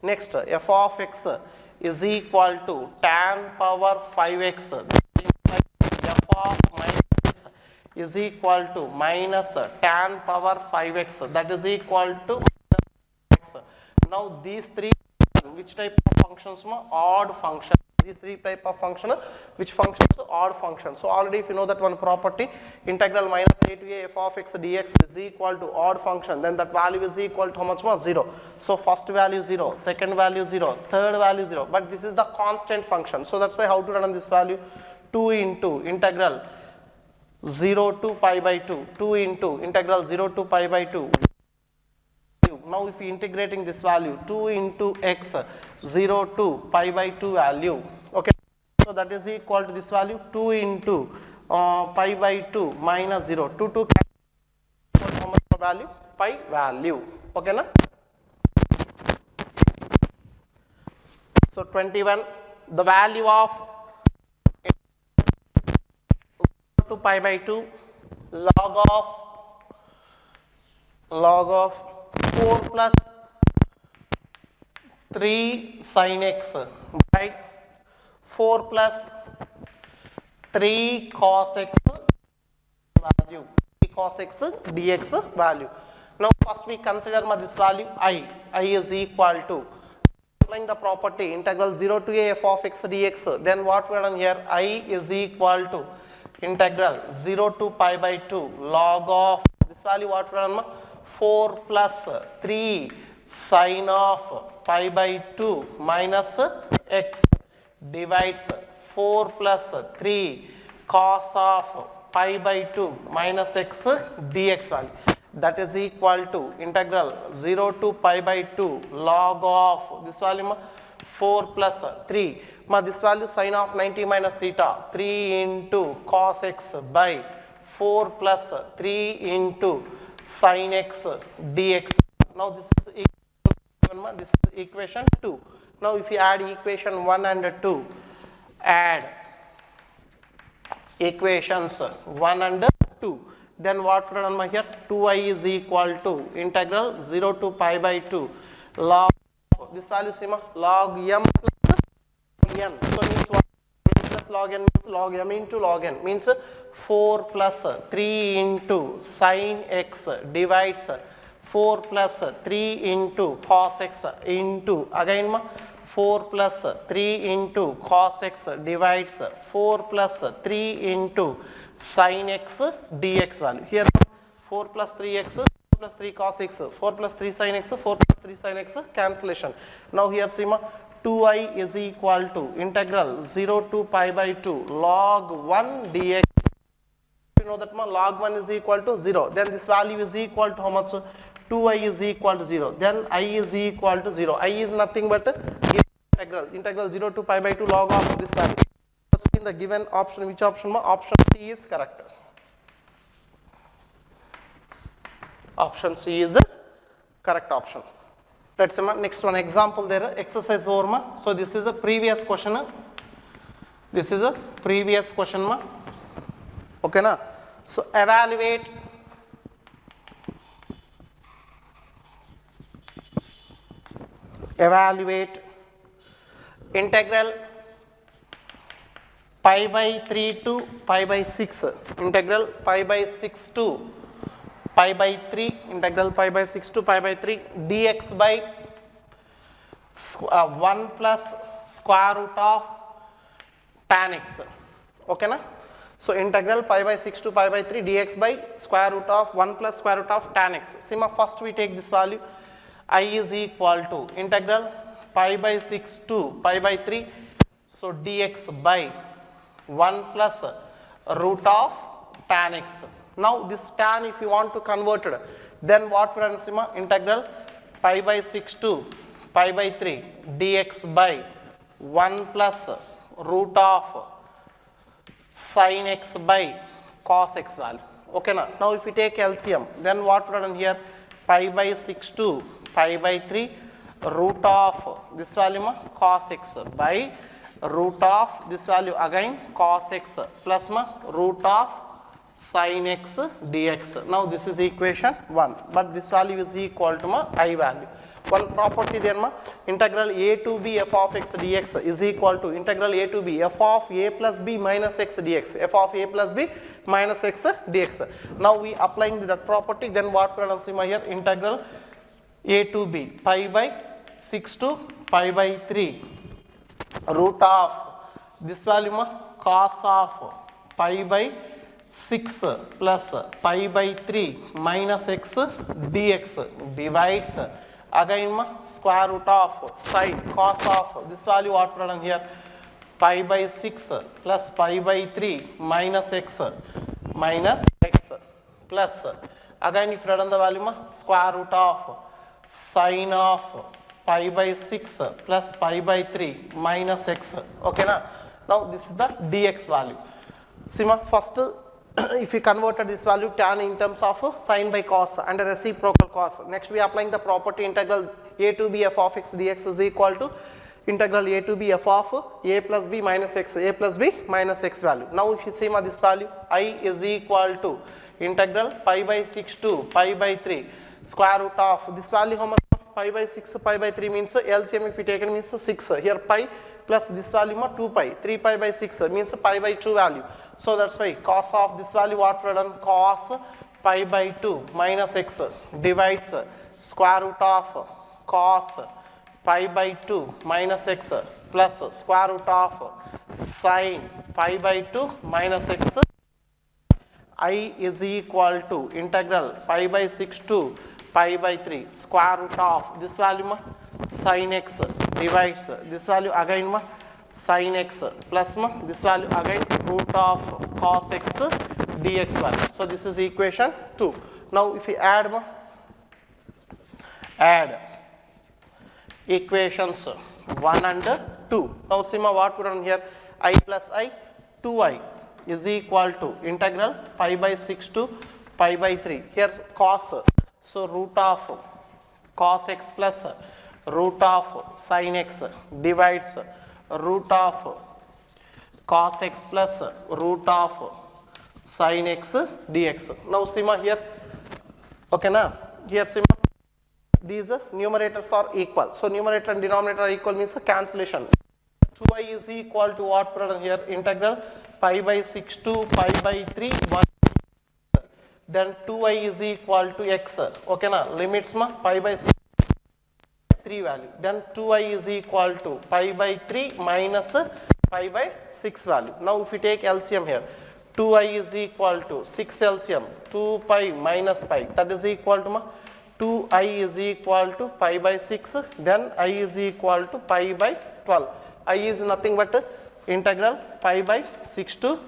Next f of x is equal to tan power 5x, that implies f of minus x is equal to minus tan power 5x, that is equal to minus x. Now these three, which type of functions? Odd function. These three type of function, which functions? Odd function. So already if you know that one property, integral minus a to a f of x dx is equal to odd function, then that value is equal to how much? 0. So first value 0, second value 0, third value 0, but this is the constant function. So that's why how to run on this value? 2 into integral 0 to pi by 2, 2 into integral 0 to pi by 2. Now if you integrating this value, 2 into x, 0 to pi by 2 value, okay. So that is equal to this value, 2 into pi by 2 minus 0, 2 to how much value? Pi value, okay na? So 21, the value of 2 pi by 2 log of 4 plus 3 sin x by 4 plus 3 cos x value, 3 cos x dx value. Now first we consider this value I is equal to, applying the property integral 0 to a f of x dx, then what we have done here, I is equal to integral 0 to pi by 2 log of this value, what we have done, 4 plus 3 sine of pi by 2 minus x divides 4 plus 3 cos of pi by 2 minus x dx value, that is equal to integral 0 to pi by 2 log of this value 4 plus 3, this value sine of 90 minus theta, 3 into cos x by 4 plus 3 into sin x dx. Now this is equation 2. Now if you add equation 1 and 2, add equations 1 and 2, then what we have done here, 2i is equal to integral 0 to pi by 2 log this value log m plus n. So means what? M plus log n means log m into log n, means 4 plus 3 into sin x divides 4 plus 3 into cos x into again 4 plus 3 into cos x divides 4 plus 3 into sin x dx value. Here 4 plus 3x, 4 plus 3 cos x, 4 plus 3 sin x, 4 plus 3 sin x cancellation. Now here 2i is equal to integral 0 to pi by 2 log 1 dx. You know that log 1 is equal to 0, then this value is equal to how much? 2i is equal to 0, then I is equal to 0. I is nothing but integral 0 to pi by 2 log of this value. In the given option, which option? Option C is correct. Option C is the correct option. Let's see next one example there, exercise 4 So this is a previous question. This is a previous question okay na. So evaluate integral pi by 3 to pi by 6, integral pi by 6 to pi by 3, integral pi by 6 to pi by 3 dx by 1 plus square root of tan x, okay na. So integral pi by 6 to pi by 3 dx by square root of 1 plus square root of tan x. First we take this value, I is equal to integral pi by 6 to pi by 3, so dx by 1 plus root of tan x. Now this tan if you want to convert it, then what we have integral pi by 6 to pi by 3 dx by 1 plus root of sin x by cos x value, okay na. Now if you take LCM, then what we have done here, pi by 6 to pi by 3 root of this value cos x by root of this value again cos x plus root of sin x dx. Now this is equation 1, but this value is equal to I value. One property there integral a to b f of x dx is equal to integral a to b f of a plus b minus x dx, f of a plus b minus x dx. Now we applying that property, then what we are going to here, integral a to b pi by 6 to pi by 3 root of this value cos of pi by 6 plus pi by 3 minus x dx divides again square root of sine cos of this value what we have done here, pi by 6 plus pi by 3 minus x minus x plus again if you the value square root of sine of pi by 6 plus pi by 3 minus x. Okay na? Now this is the dx value. See ma, first if we converted this value tan in terms of sine by cos and reciprocal cos. Next we are applying the property integral a to b f of x dx is equal to integral a to b f of a plus b minus x, a plus b minus x value. Now if you see ma, this value I is equal to integral pi by 6 to pi by 3 square root of this value how much? Pi by 6 pi by 3 means LCM if we take it means 6 here pi plus this value 2 pi 3 pi by 6 means pi by 2 value. So that's why cos of this value what we have done, cos pi by 2 minus x divides square root of cos pi by 2 minus x plus square root of sine pi by 2 minus x. I is equal to integral pi by 6 to pi by 3 square root of this value sin x divides this value again sin x plus this value again root of cos x dx value. So this is equation 2. Now if we add equations 1 and 2. Now see what we done here, I plus I 2i is equal to integral pi by 6 to pi by 3 here cos, so root of cos x plus root of sin x divides root of cos x plus root of sin x dx. Now see here, okay na, here see these numerators are equal, so numerator and denominator are equal means cancellation. 2i is equal to what product here, integral pi by 6 to pi by 3 1, then 2i is equal to x, okay na, limits pi by 6 3 value, then 2i is equal to pi by 3 minus pi by 6 value. Now if we take LCM here, 2i is equal to 6 LCM 2 pi minus pi, that is equal to 2i is equal to pi by 6, then I is equal to pi by 12. I is nothing but integral pi by 6 to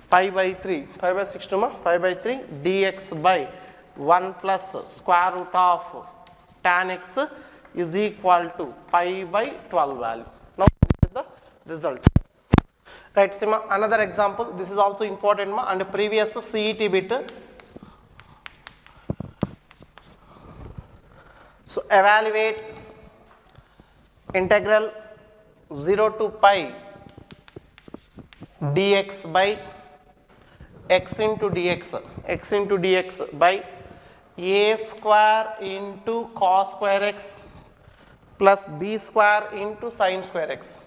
pi by 3, pi by 6 to pi by 3 dx by 1 plus square root of tan x is equal to pi by 12 value. Now this is the result. Right, see another example, this is also important and previous CET bit. So evaluate integral 0 to pi dx by x into dx by a square into cos square x plus b square into sin square x,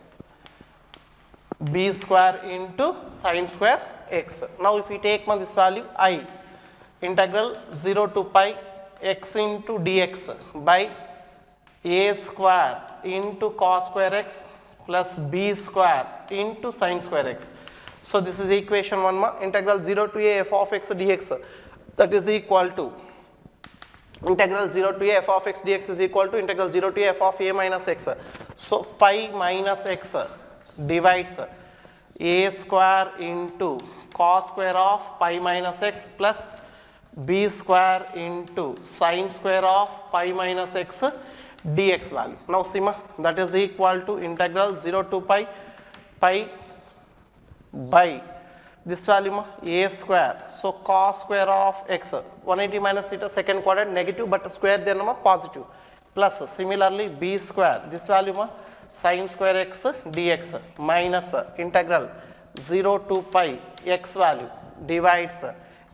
b square into sin square x. Now if we take this value I, integral 0 to pi x into dx by a square into cos square x plus b square into sin square x. So this is equation 1 integral 0 to a f of x dx, that is equal to integral 0 to a f of x dx is equal to integral 0 to a f of a minus x. So pi minus x divides a square into cos square of pi minus x plus b square into sin square of pi minus x dx value. Now see that is equal to integral 0 to pi by this value a square, so cos square of x 180 minus theta second quadrant negative but square there positive plus similarly b square this value sin square x dx minus integral 0 to pi x value divides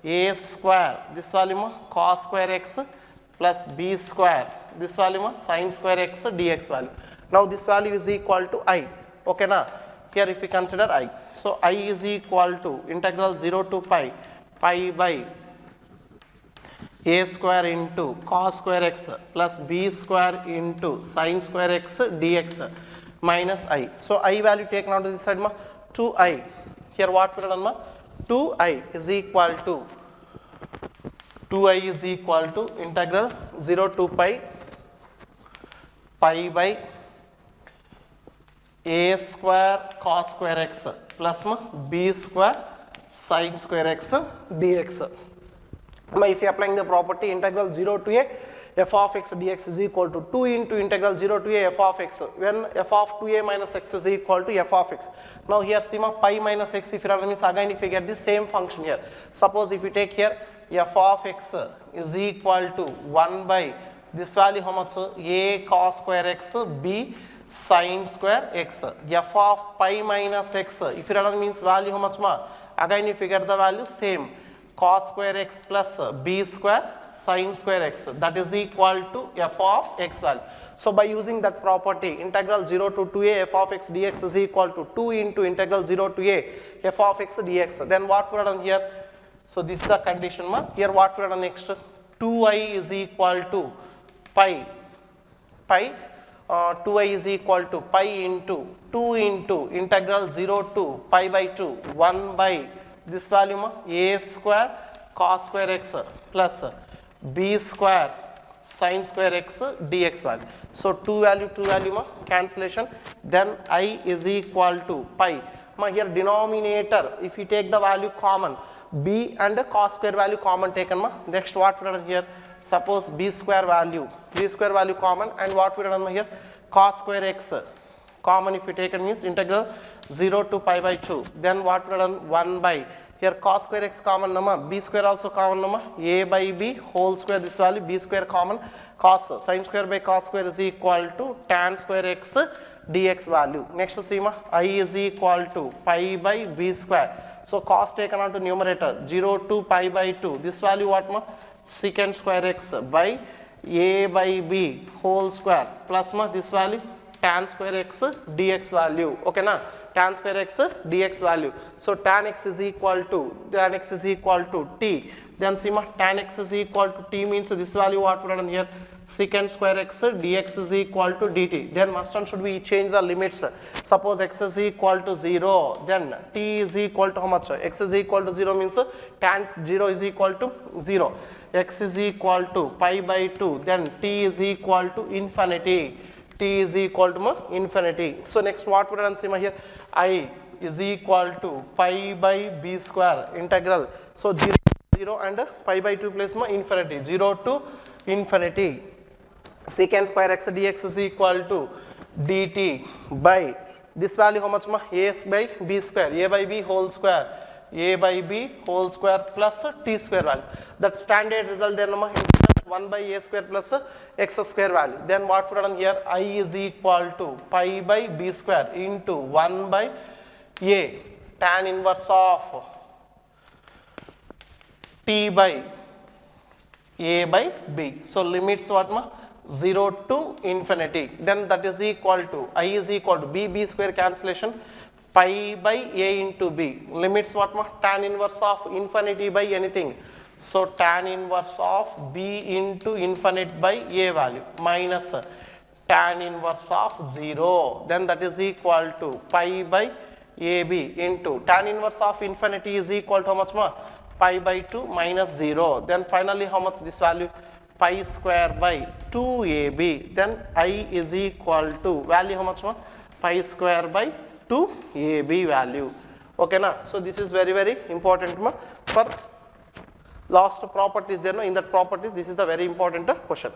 a square this value cos square x plus b square this value sin square x dx value. Now this value is equal to I, okay na, here if we consider I, so I is equal to integral 0 to pi by a square into cos square x plus b square into sin square x dx minus I. So I value taken out to this side 2I, here what we have done 2I is equal to 2I is equal to integral 0 to pi by a square cos square x plus b square sine square x dx. Now if you are applying the property integral 0 to a f of x dx is equal to 2 into integral 0 to a f of x, when f of 2a minus x is equal to f of x. Now here sigma pi minus x, if you are means again if you get the same function here, suppose if you take here f of x is equal to 1 by this value how much, a cos square x b sine square x, f of pi minus x, if you are means value how much ma, again if you get the value same, cos square x plus b square sine square x, that is equal to f of x value. So by using that property integral 0 to 2a f of x dx is equal to 2 into integral 0 to a f of x dx. Then what we have done here, so this is the condition ma. Here what we have done next, 2i is equal to pi 2i is equal to pi into 2 into integral 0 to pi by 2 1 by this value ma, a square cos square x plus b square sine square x dx value. So 2 value ma, cancellation, then I is equal to pi ma. Here denominator if you take the value common, b and cos square value common taken ma. Next what we have done here, suppose b square value common, and what we have done here, cos square x common if you taken means integral 0 to pi by 2, then what we have done 1 by, here cos square x common nama, b square also common nama, a by b whole square this value, b square common, cos sine square by cos square is equal to tan square x dx value. Next see ma, I is equal to pi by b square, so cos taken on to numerator 0 to pi by 2, this value what ma, secant square x by a by b whole square plus ma this value tan square x dx value, okay na, tan square x dx value. So tan x is equal to t, then see ma, tan x is equal to t means this value what we have done here, secant square x dx is equal to dt. Then must and should we change the limits, suppose x is equal to 0, then t is equal to how much, x is equal to 0 means tan 0 is equal to 0, x is equal to pi by 2, then t is equal to infinity, t is equal to infinity. So next what we have done here, I is equal to pi by b square integral, so 0 and pi by 2 place infinity, 0 to infinity, secant square x dx is equal to dt by this value how much ma, a by b square, a by b whole square, a by b whole square plus t square value. That standard result there 1 by a square plus x square value. Then what we have done here, I is equal to pi by b square into 1 by a tan inverse of t by a by b. So limits what ma, 0 to infinity, then that is equal to I is equal to b square cancellation, pi by a into b, limits what ma, tan inverse of infinity by anything, so tan inverse of b into infinite by a value minus tan inverse of 0, then that is equal to pi by ab into tan inverse of infinity is equal to how much ma, pi by 2 minus 0, then finally how much this value, pi square by 2ab, then I is equal to value how much ma, pi square by 2ab value, okay na. So this is very important ma, for last properties there, no, in that properties this is the very important question.